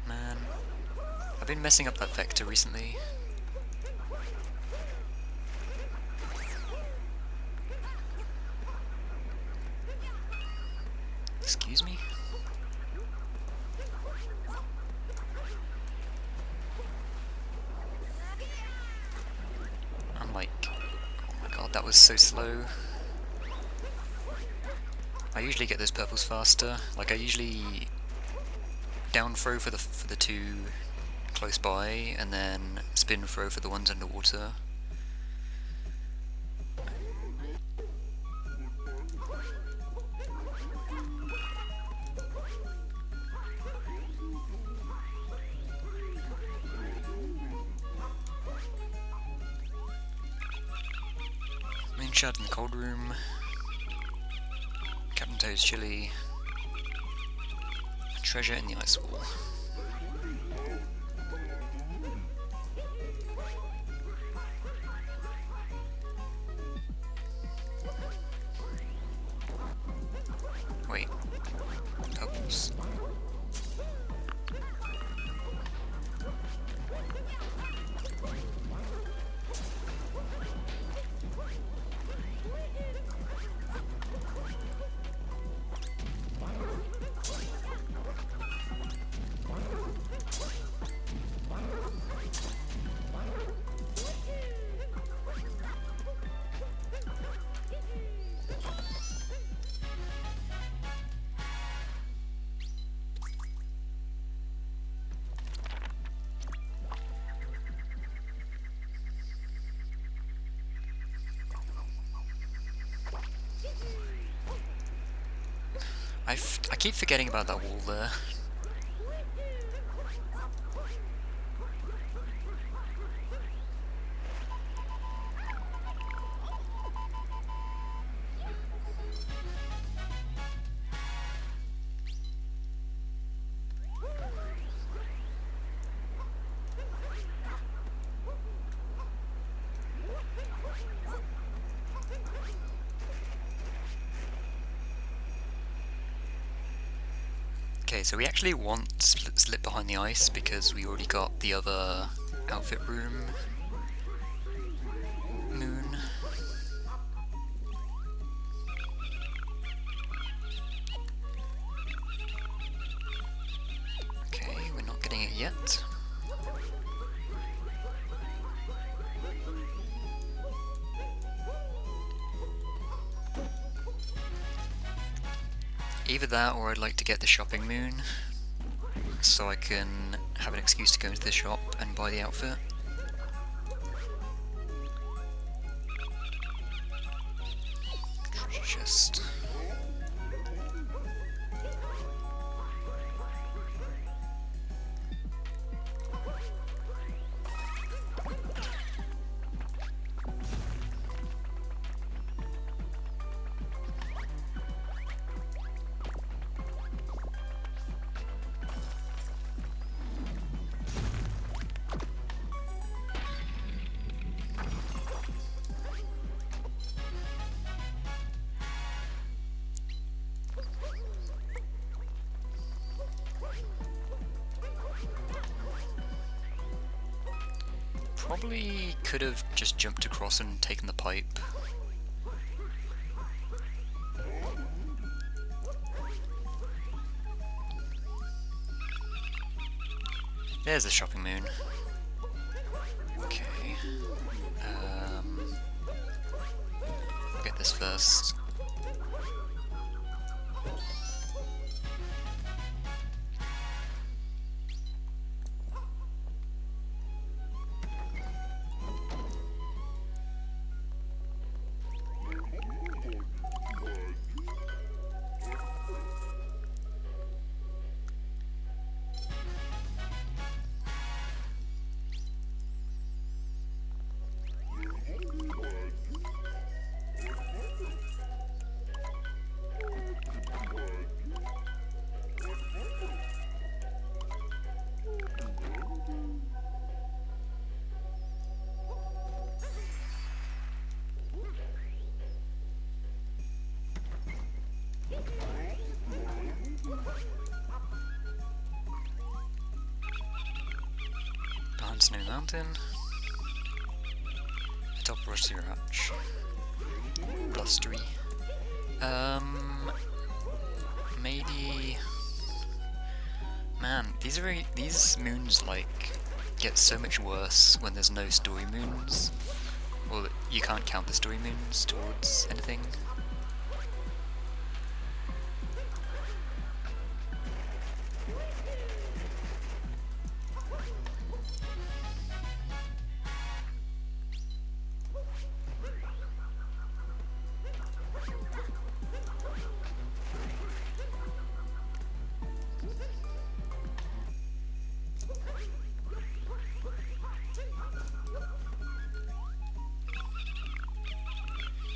Man, I've been messing up that vector recently. Excuse me? I'm like, oh my god, that was so slow. I usually get those purples faster. Like I usually down throw for the two close by, and then spin throw for the ones underwater. Moonshot in the cold room. Captain Toad's chili. A treasure in the ice wall. Wait. Purples. I keep forgetting about that wall there. Okay, so we actually want Slip Behind the Ice because we already got the other outfit room moon. Okay, we're not getting it yet. Either that, or I'd like to get the shopping moon, so I can have an excuse to go into the shop and buy the outfit. Treasure chest. Probably could have just jumped across and taken the pipe. There's the shopping moon. Okay. I'll get this first. around Snow Mountain. Atop Rusty Ratch. Blustery. Maybe... Man, these moons, like, get so much worse when there's no story moons. Well, you can't count the story moons towards anything.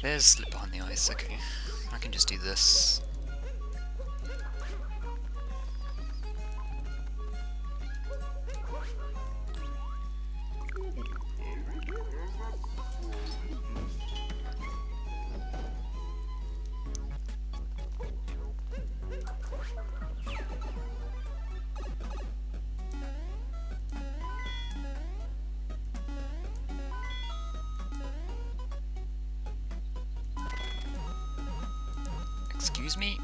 There's Slip Behind the Ice, okay. I can just do this. Excuse me?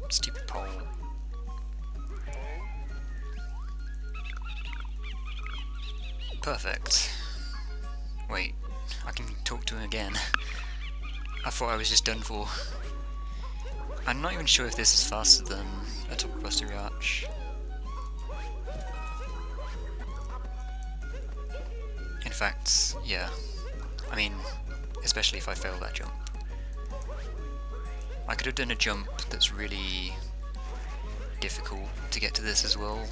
Stupid pole. Perfect. Wait, I can talk to him again. I thought I was just done for. I'm not even sure if this is faster than a Top Buster Arch. In fact, yeah. I mean, especially if I fail that jump. I could have done a jump that's really difficult to get to this as well,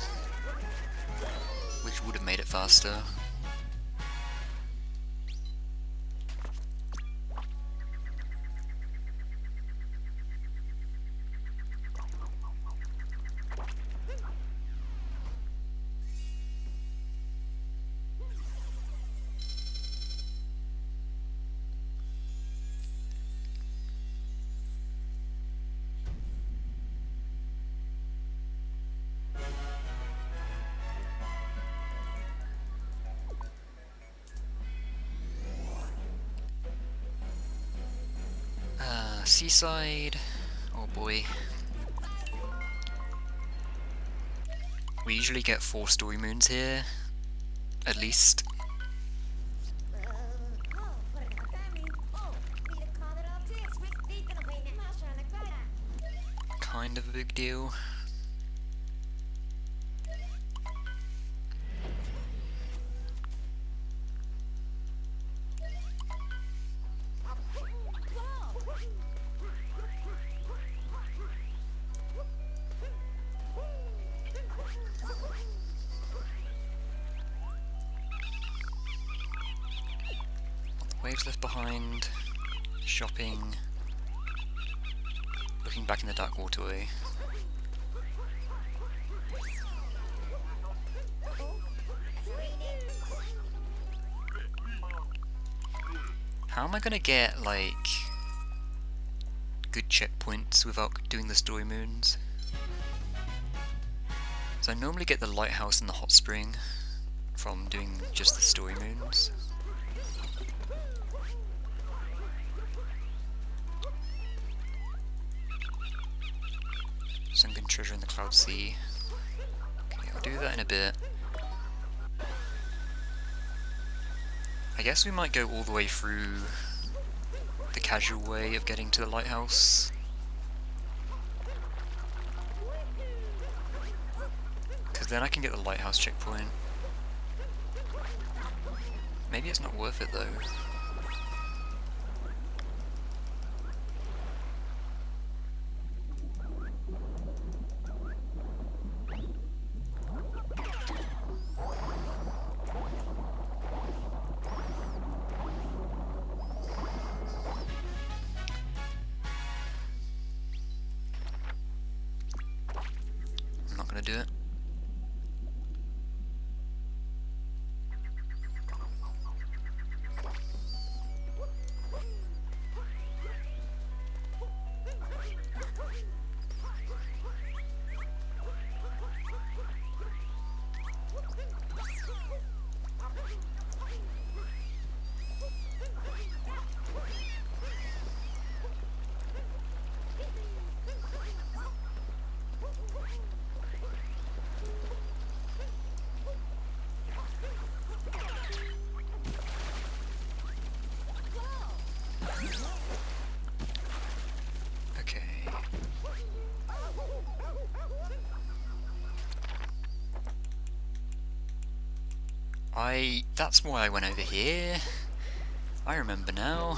which would have made it faster. Seaside, oh boy. We usually get 4 story moons here, at least. Kind of a big deal. Waves left behind, shopping, looking back in the dark waterway. How am I gonna get, like, good checkpoints without doing the story moons? So I normally get the lighthouse and the hot spring from doing just the story moons. Sunken treasure in the Cloud Sea. Okay, I'll do that in a bit. I guess we might go all the way through the casual way of getting to the lighthouse. Because then I can get the lighthouse checkpoint. Maybe it's not worth it though. I'm not gonna do it. That's why I went over here. I remember now.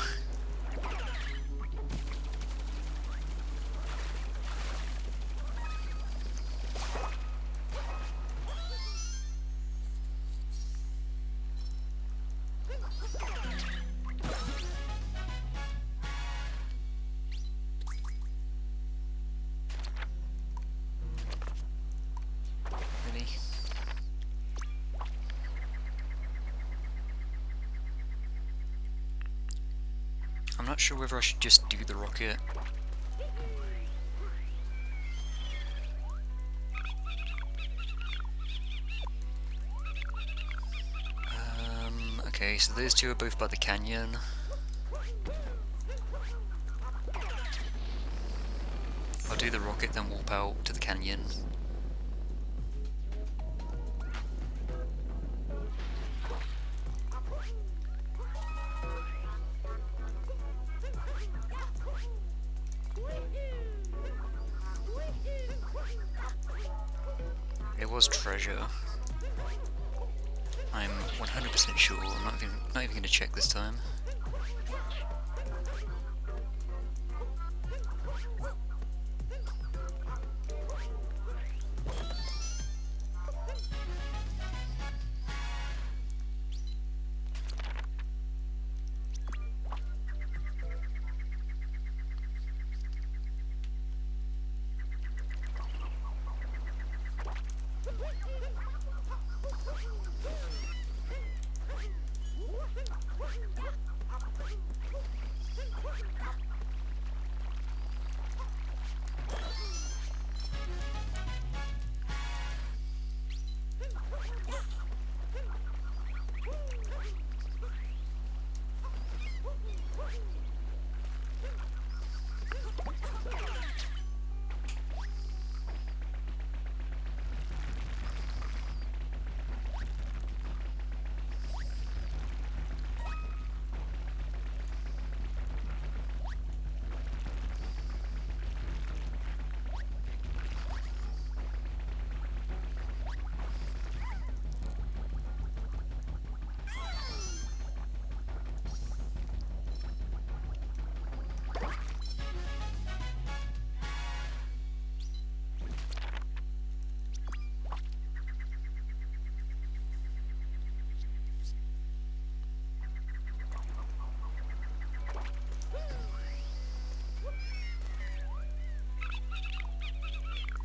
Really? I'm not sure whether I should just do the rocket. Okay, so those two are both by the canyon. I'll do the rocket, then warp out to the canyon. It was treasure. I'm 100% sure. I'm not even going to check this time.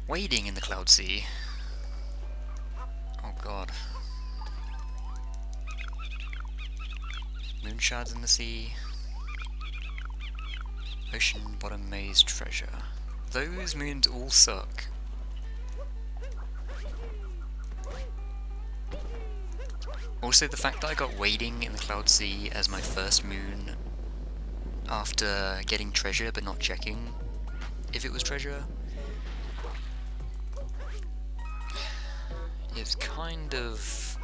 Wading in the Cloud Sea. Oh god. Moon shards in the sea. Ocean bottom maze treasure. Those moons all suck. Also, the fact that I got wading in the Cloud Sea as my first moon after getting treasure but not checking if it was treasure is kind of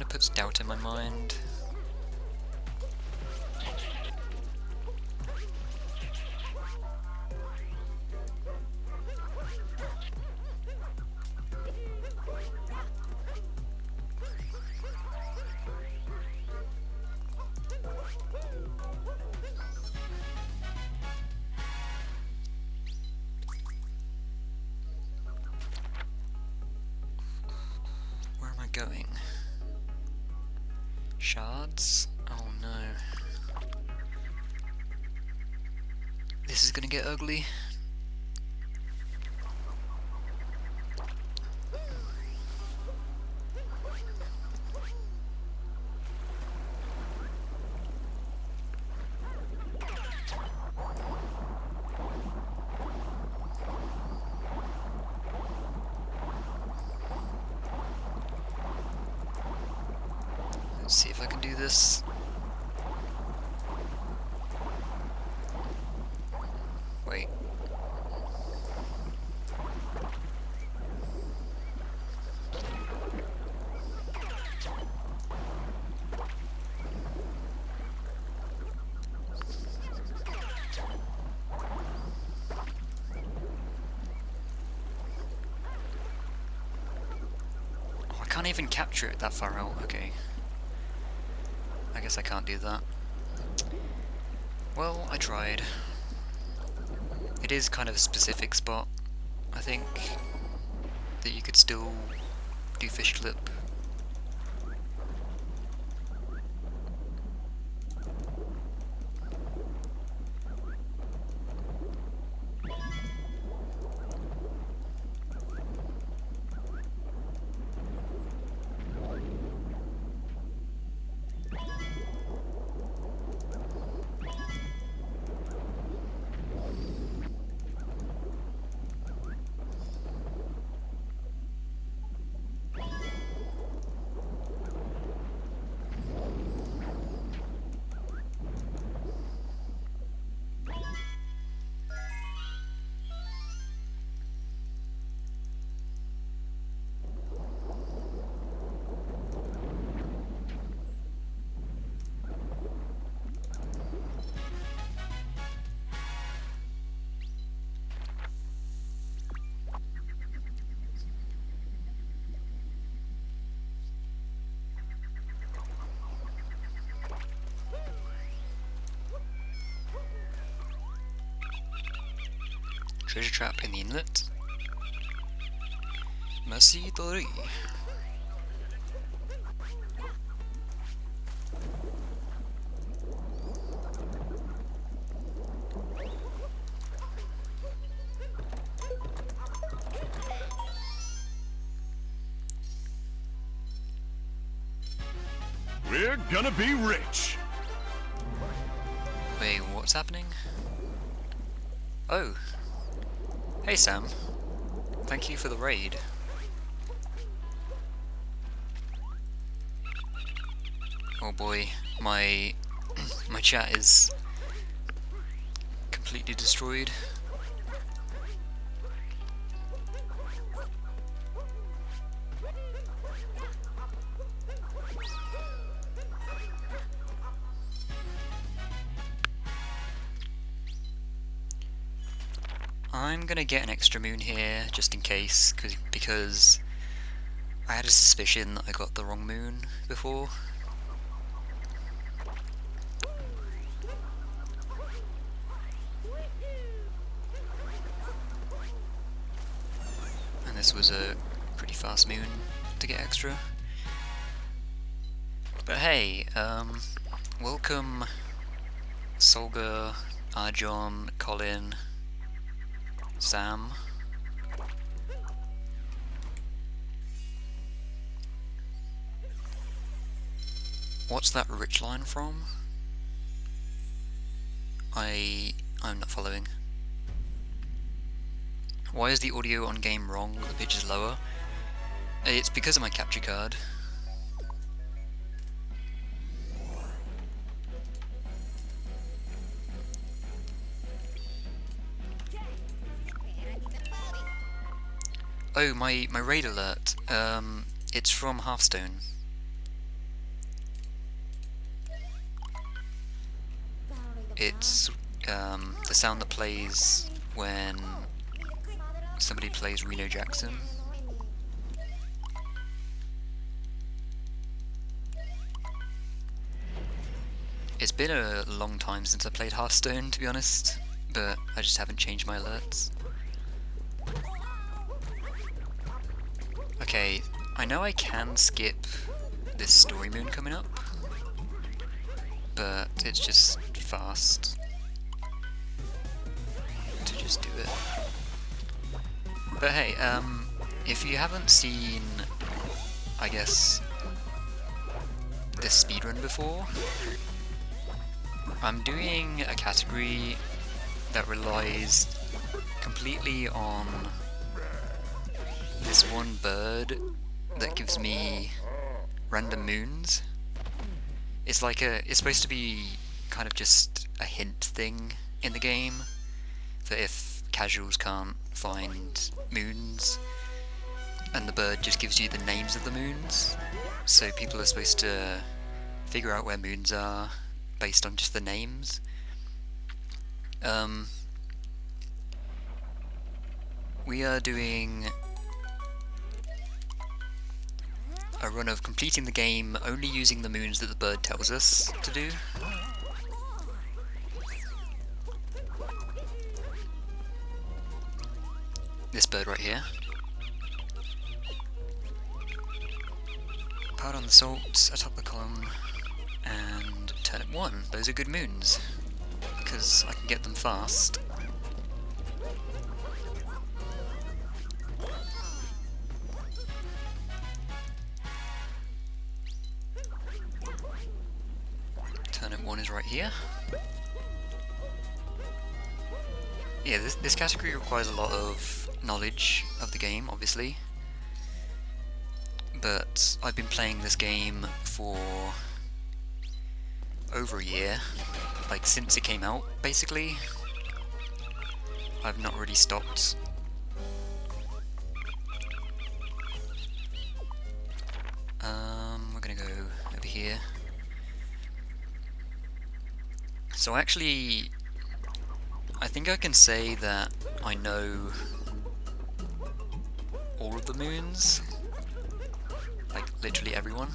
puts doubt in my mind. going? Shards? Oh no. This is gonna get ugly. Let's see if I can do this. Wait. Oh, I can't even capture it that far out. Okay. I guess I can't do that. Well, I tried. It is kind of a specific spot, I think, that you could still do fish flip. Treasure trap in the inlet. Merci Tori. We're gonna be rich. Wait, what's happening? Oh. Hey Sam. Thank you for the raid. Oh boy, my my chat is completely destroyed. I'm gonna get an extra moon here, just in case, because I had a suspicion that I got the wrong moon before. And this was a pretty fast moon to get extra. But hey, welcome Solga, Arjon, Colin, Sam. What's that rich line from? I'm not following. Why is the audio on game wrong? The pitch is lower. It's because of my capture card. Oh, my raid alert. It's from Hearthstone. It's the sound that plays when somebody plays Reno Jackson. It's been a long time since I played Hearthstone, to be honest, but I just haven't changed my alerts. Okay, I know I can skip this story moon coming up, but it's just fast to just do it. But hey, if you haven't seen, I guess, this speedrun before, I'm doing a category that relies completely on this one bird that gives me random moons. It's like it's supposed to be kind of just a hint thing in the game, that if casuals can't find moons, and the bird just gives you the names of the moons, so people are supposed to figure out where moons are based on just the names. We are doing a run of completing the game only using the moons that the bird tells us to do. This bird right here. Part on the salt, atop the column, and turnip 1. Those are good moons, because I can get them fast. Turnip 1 is right here. Yeah, this category requires a lot of knowledge of the game, obviously. But I've been playing this game for over a year, like since it came out, basically. I've not really stopped. We're gonna go over here. So actually, I think I can say that I know all of the moons. Like, literally everyone.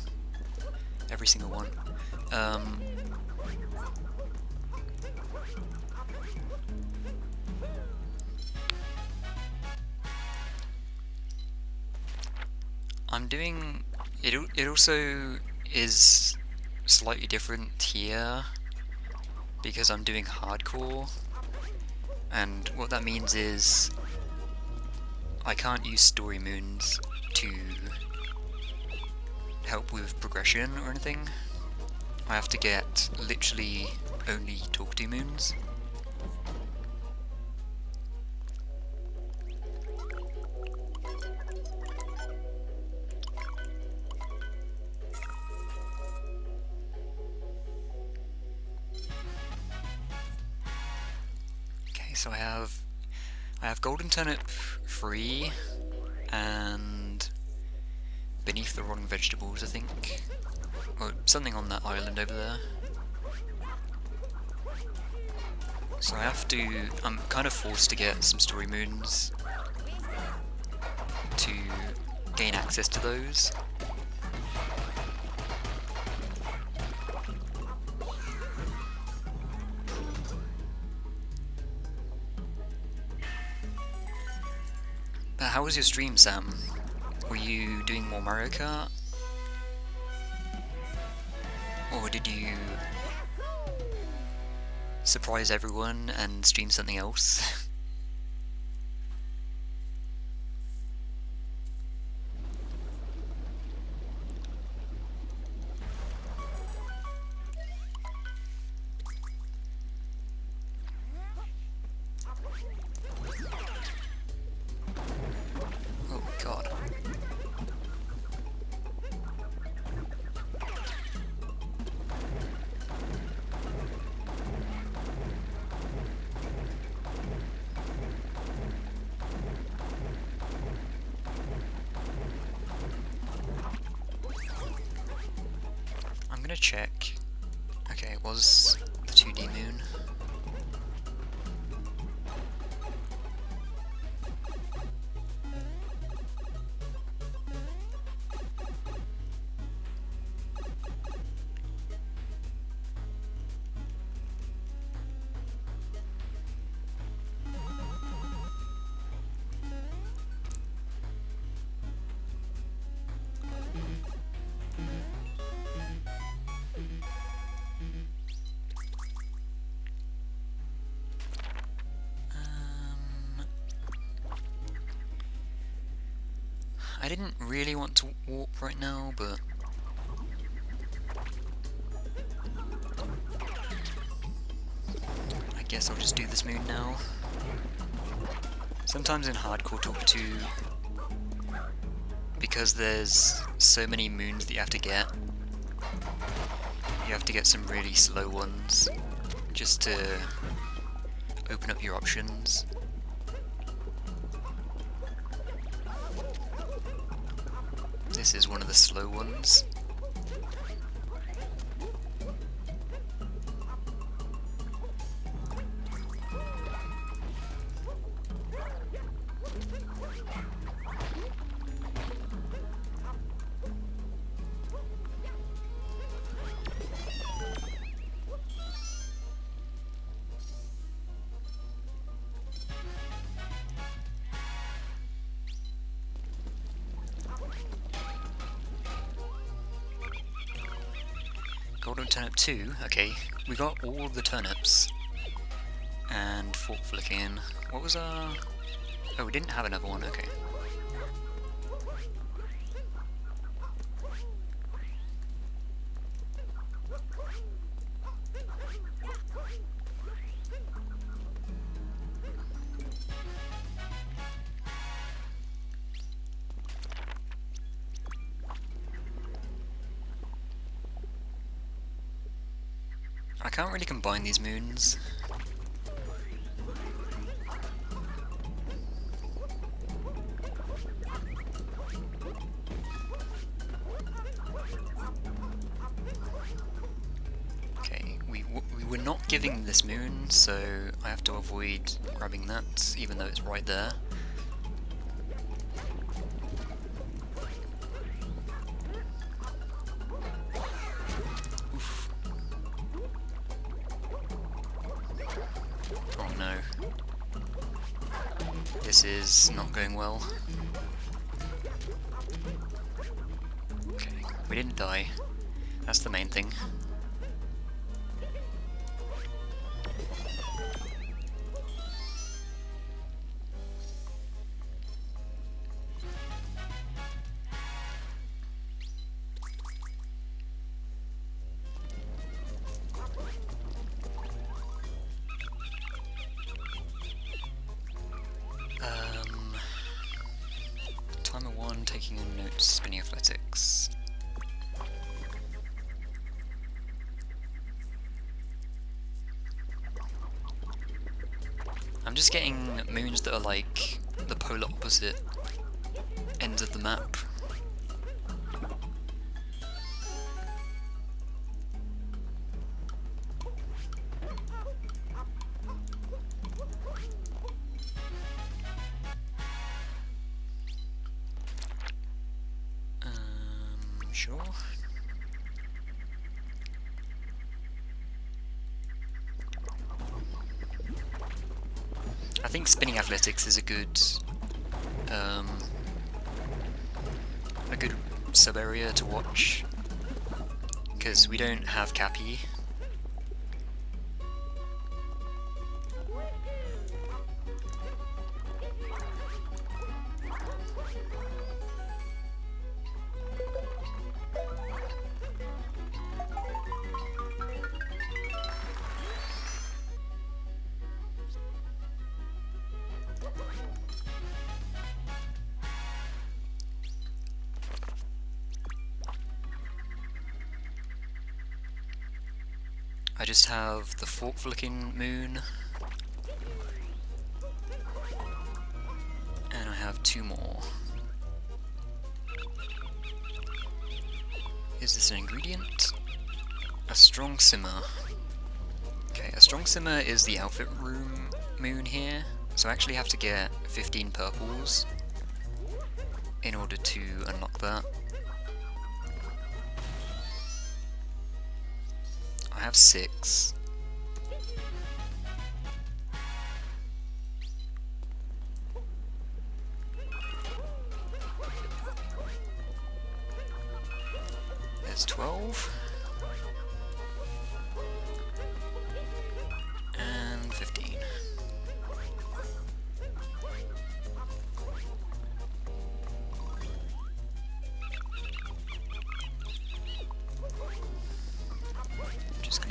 Every single one. I'm doing... It also is slightly different here, because I'm doing hardcore, and what that means is I can't use story moons to help with progression or anything. I have to get literally only Talkatoo moons. Okay, so I have Golden Turnip free and Beneath the Rotten Vegetables, I think. Or something on that island over there. So I'm kind of forced to get some story moons to gain access to those. But how was your stream, Sam? Were you doing more Mario Kart? Or did you surprise everyone and stream something else? Oh god. I'm gonna check. Okay, it was the 2D moon. I didn't really want to warp right now, but I guess I'll just do this moon now. Sometimes in hardcore Talkatoo, because there's so many moons that you have to get some really slow ones, just to open up your options. This is one of the slow ones. Golden turnip 2, okay, we got all the turnips. And fork flicking. What was our... Oh, we didn't have another one, okay. I can't really combine these moons. Okay, we were not giving this moon, so I have to avoid grabbing that, even though it's right there. This is not going well. Okay, we didn't die. That's the main thing. Timer 1, taking a note, spinning athletics. I'm just getting moons that are like the polar opposite ends of the map. Sure. I think spinning athletics is a good sub area to watch, because we don't have Cappy. I just have the fork flicking moon, and I have 2 more. Is this an ingredient? A strong simmer. Okay, a strong simmer is the outfit room moon here, so I actually have to get 15 purples in order to unlock that. I have 6. There's 12. And 15.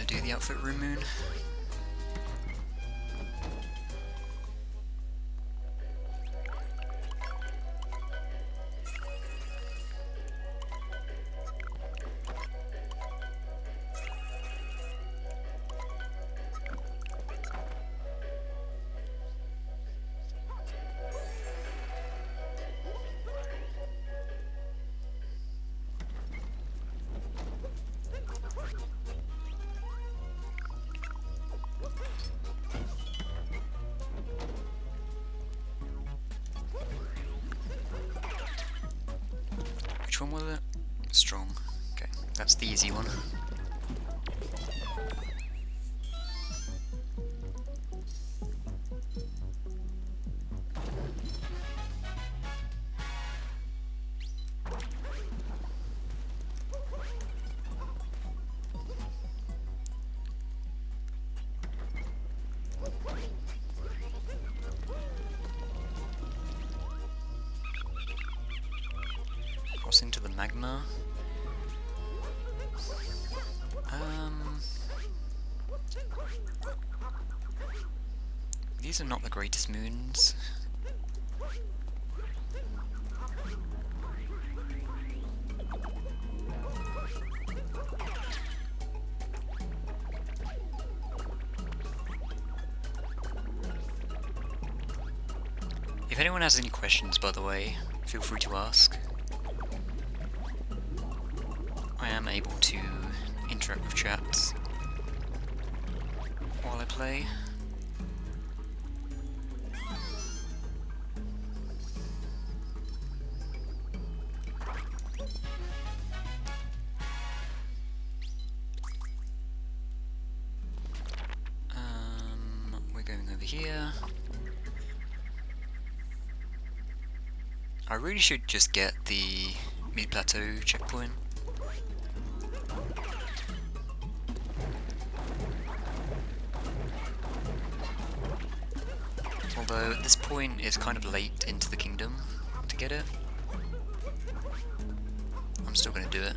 do the outfit room moon. Which one was it? Strong. Okay, that's the easy one. Crossing to the magma. These are not the greatest moons. If anyone has any questions, by the way, feel free to ask. I am able to interact with chats while I play. We're going over here. I really should just get the mid-plateau checkpoint. Although at this point it's kind of late into the kingdom to get it. I'm still going to do it.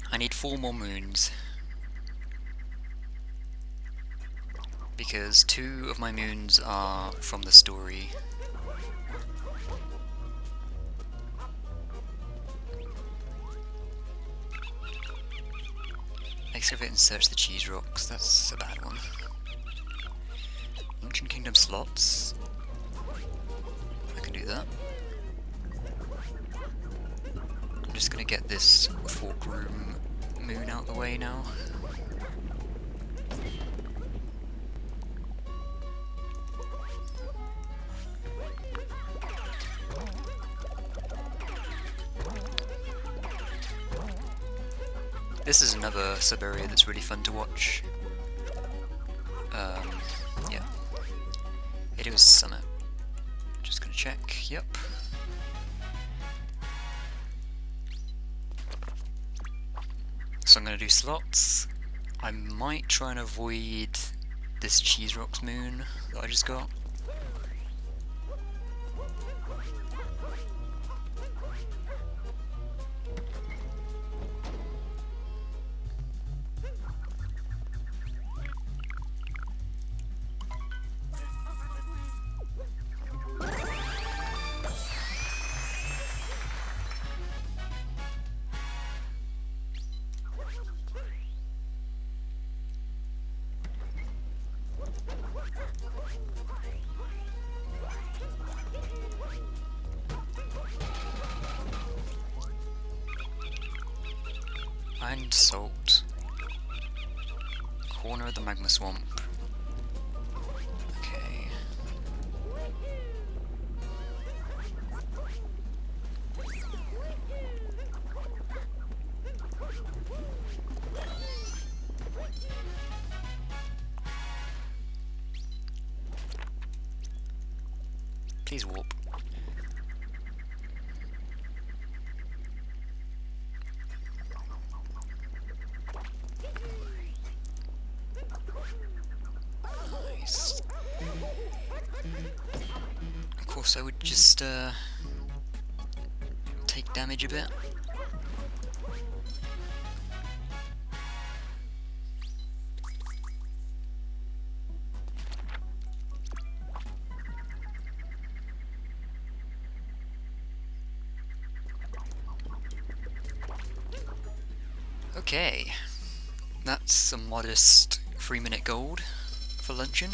I need 4 more moons, because 2 of my moons are from the story. Excavate and search the cheese rocks, that's a bad one. Ancient Kingdom slots, I can do that. I'm just gonna get this fork room moon out the way now. This is another sub-area that's really fun to watch. Yeah. It was Summit. Just gonna check, yep. So I'm gonna do slots. I might try and avoid this Cheese Rocks moon that I just got. And salt. Corner of the magma swamp. Okay. Please warp. Nice. Of course, I would just take damage a bit. Okay, that's a modest 3-minute gold for luncheon.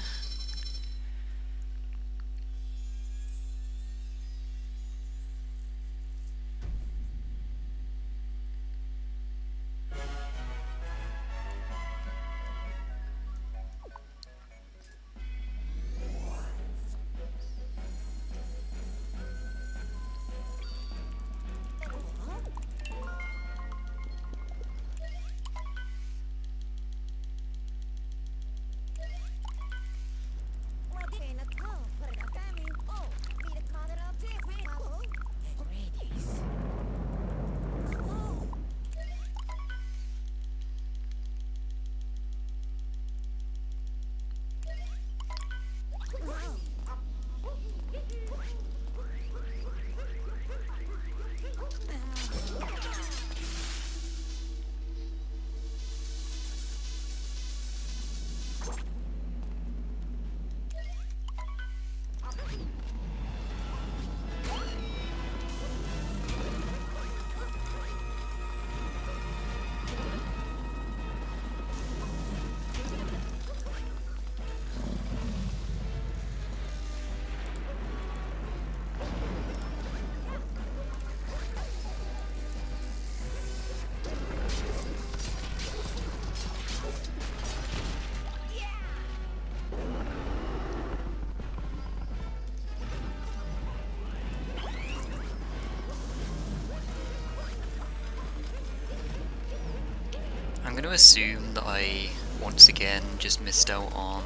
I'm going to assume that I, once again, just missed out on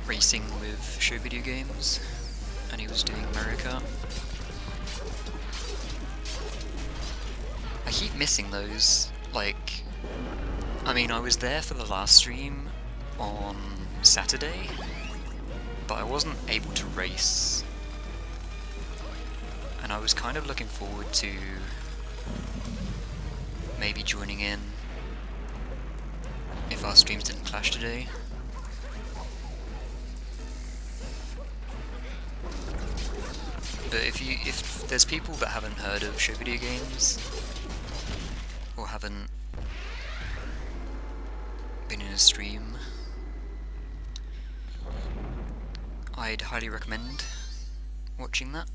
racing with show video games, and he was doing Mario Kart. I keep missing those, like, I mean, I was there for the last stream on Saturday, but I wasn't able to race. And I was kind of looking forward to maybe joining in if our streams didn't clash today. But if there's people that haven't heard of show video games or haven't been in a stream, I'd highly recommend watching that.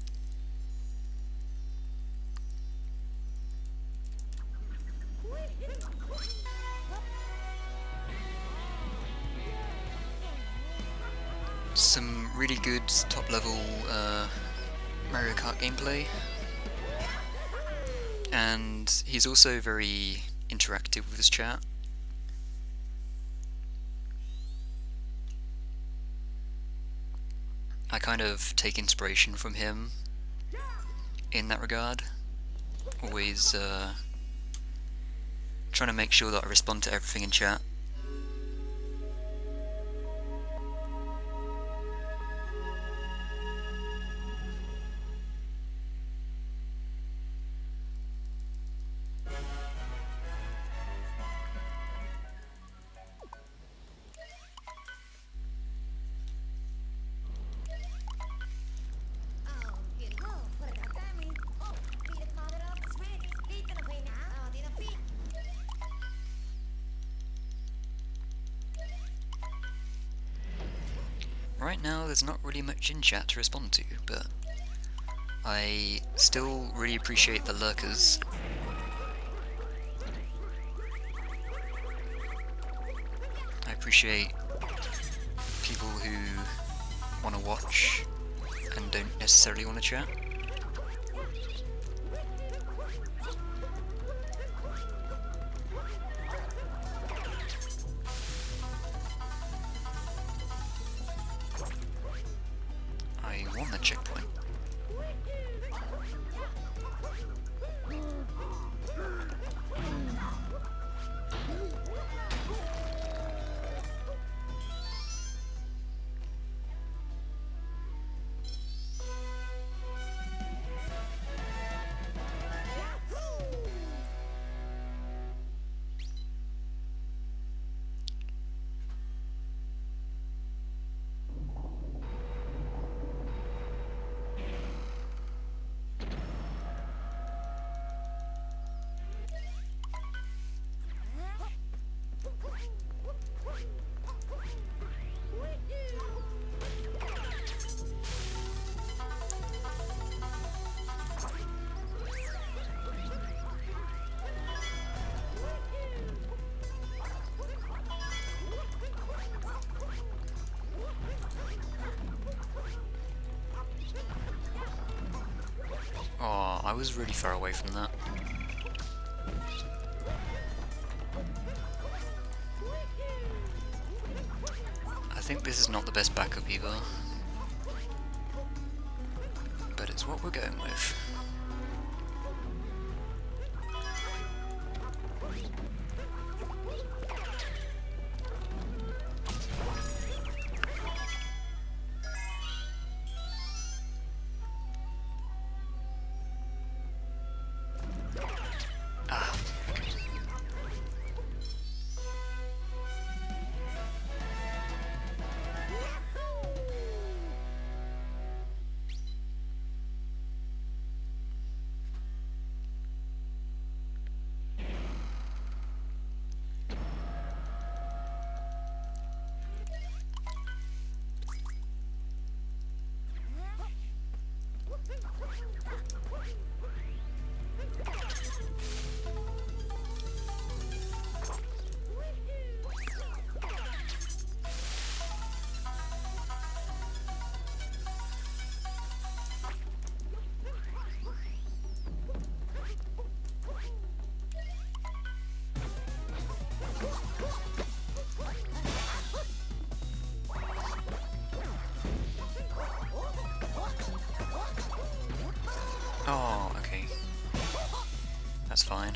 Some really good top level Mario Kart gameplay, and he's also very interactive with his chat. I kind of take inspiration from him in that regard, always trying to make sure that I respond to everything in chat. Right now there's not really much in chat to respond to, but I still really appreciate the lurkers. I appreciate people who want to watch and don't necessarily want to chat. I was really far away from that. I think this is not the best backup either, but it's what we're going with. Oh, okay. That's fine.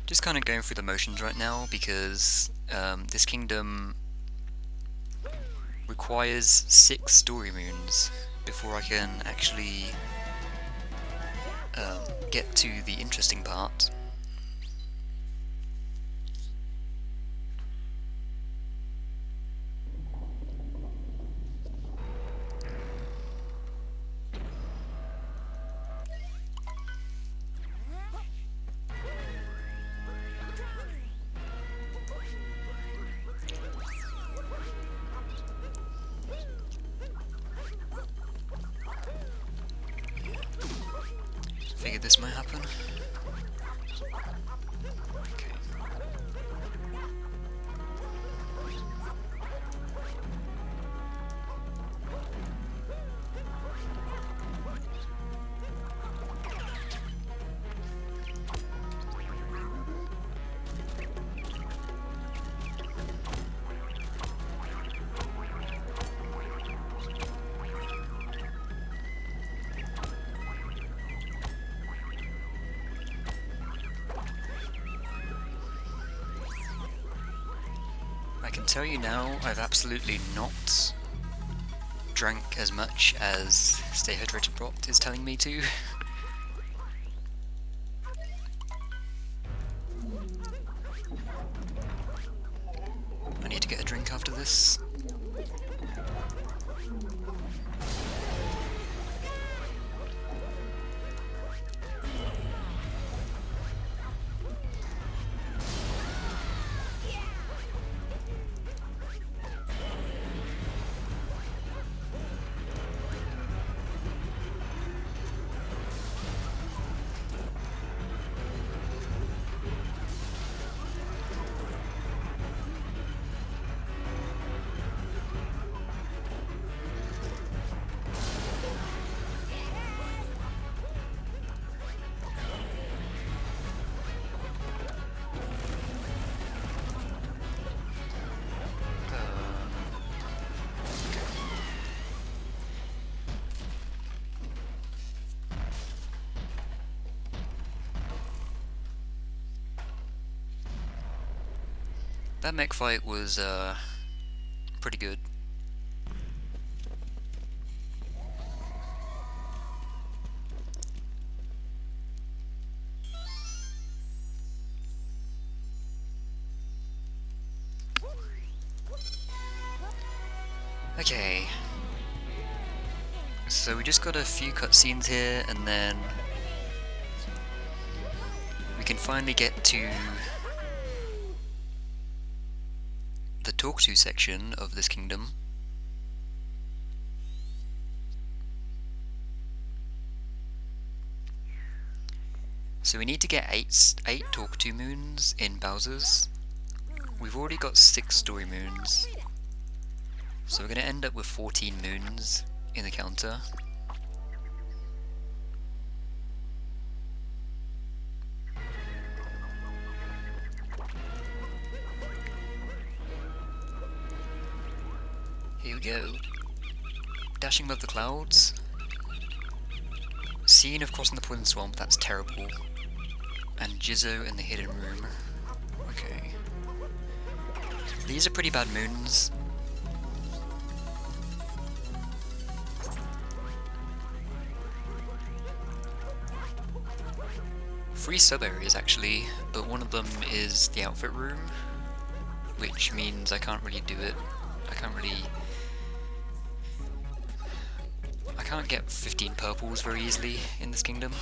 Just kind of going through the motions right now because this kingdom requires 6 story moons before I can actually get to the interesting part. Figured this might happen. Okay. I can tell you now, I've absolutely not drank as much as Stay Hydrated Bot is telling me to. I need to get a drink after this. That mech fight was pretty good. Okay. So we just got a few cutscenes here, and then we can finally get to the Talkatoo section of this kingdom. So we need to get eight Talkatoo moons in Bowser's. We've already got 6 story moons, so we're going to end up with 14 moons in the counter. Here we go. Dashing above the clouds. Scene of crossing the poison swamp, that's terrible. And Jizzo in the hidden room. Okay. These are pretty bad moons. Free sub areas actually, but one of them is the outfit room, which means I can't really do it. I can't get 15 purples very easily in this kingdom.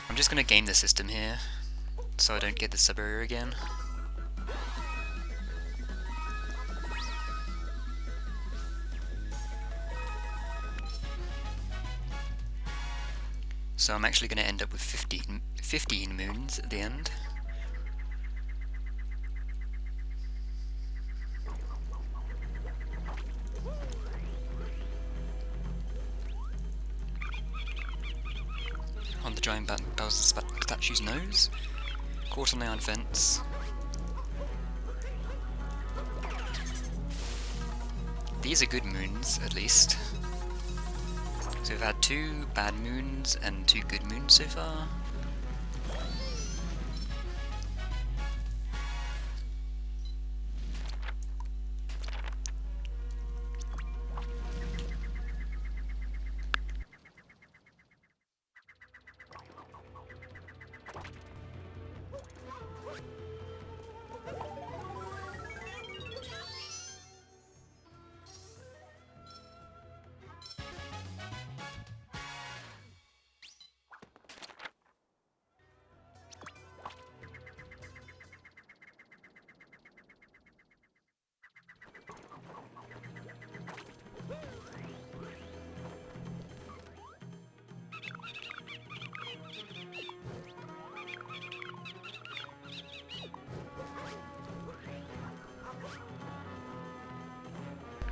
I'm just gonna game the system here, so I don't get the sub area again. So I'm actually gonna end up with 15 moons at the end. On the giant Bowser statue's nose. Caught on the iron fence. These are good moons, at least. So we've had 2 bad moons and 2 good moons so far.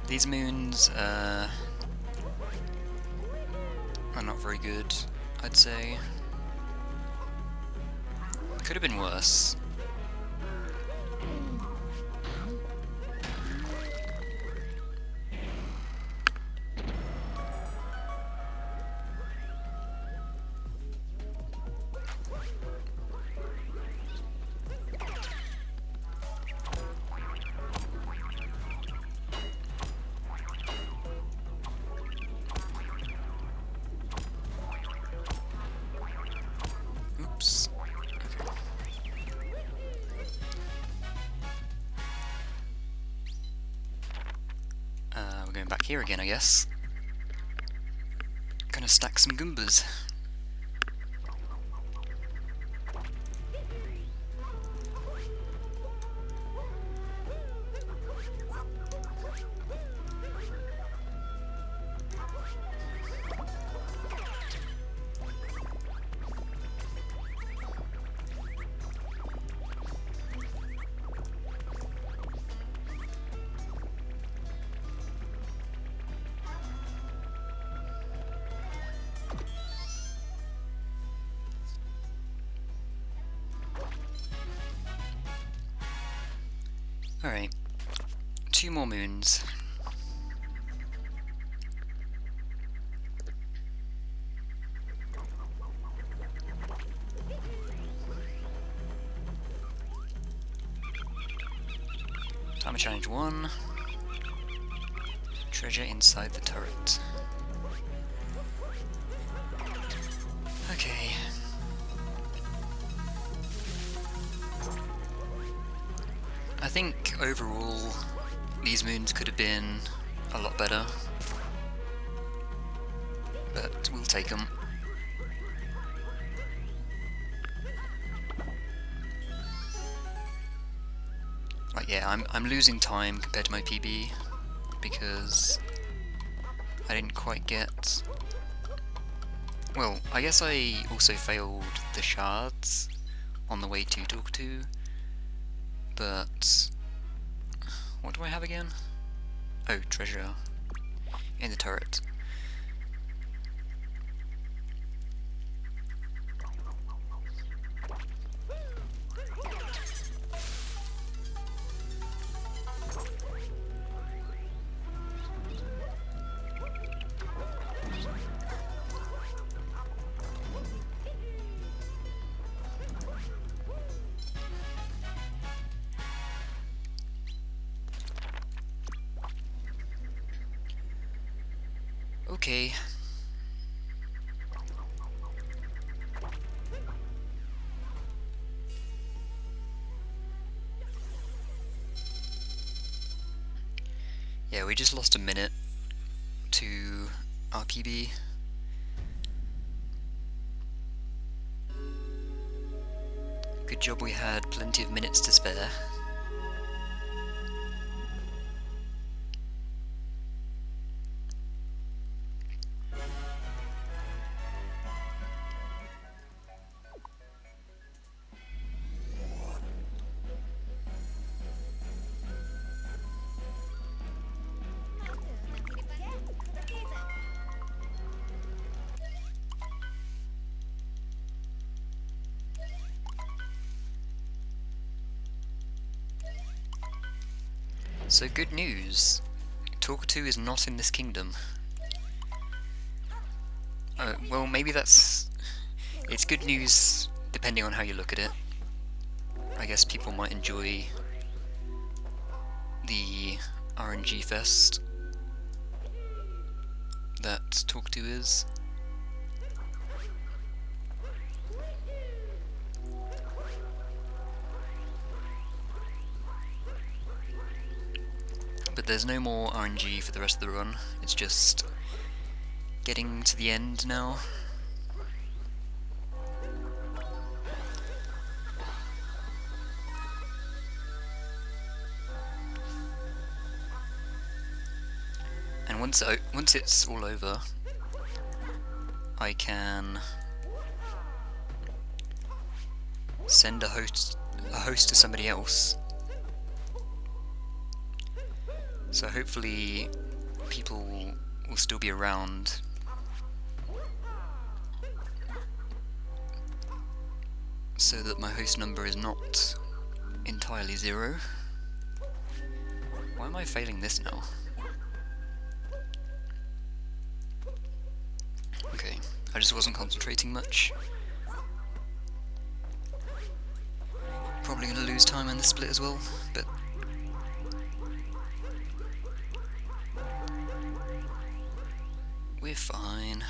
These moons are not very good, I'd say. Could have been worse. Going back here again, I guess. Gonna stack some Goombas. Alright, 2 more moons. Timer challenge 1. Treasure inside the turret. Okay. I think overall these moons could have been a lot better, but we'll take them. Like, yeah, I'm losing time compared to my PB because I didn't quite get... Well, I guess I also failed the shards on the way to Talkatoo, but what do I have again? Oh, treasure in the turret. Okay. Yeah, we just lost a minute to our PB. Good job we had plenty of minutes to spare. So good news, Talkatoo is not in this kingdom. Well, maybe it's good news depending on how you look at it. I guess people might enjoy the RNG fest that Talkatoo is. But there's no more RNG for the rest of the run, it's just getting to the end now. And once it's all over, I can send a host to somebody else. So hopefully people will still be around so that my host number is not entirely 0. Why am I failing this now? Okay, I just wasn't concentrating much. Probably gonna lose time in the split as well, but we're fine.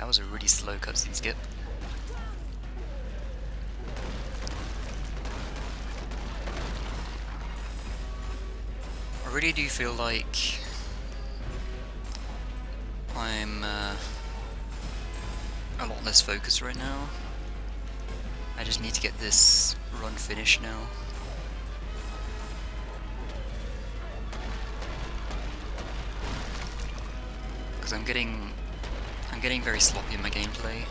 That was a really slow cutscene skip. I really do feel like I'm a lot less focused right now. I just need to get this run finished now. Because I'm getting very sloppy in my gameplay.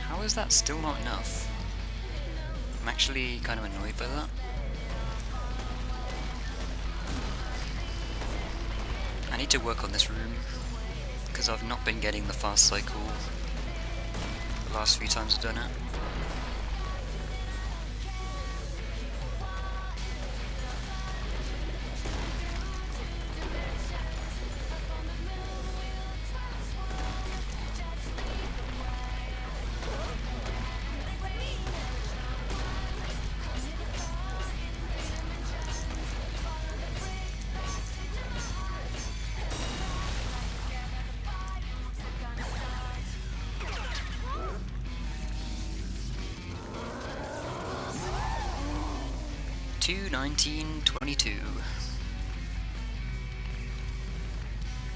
How is that still not enough? I'm actually kind of annoyed by that. I need to work on this room, because I've not been getting the fast cycle the last few times I've done it. To 1922.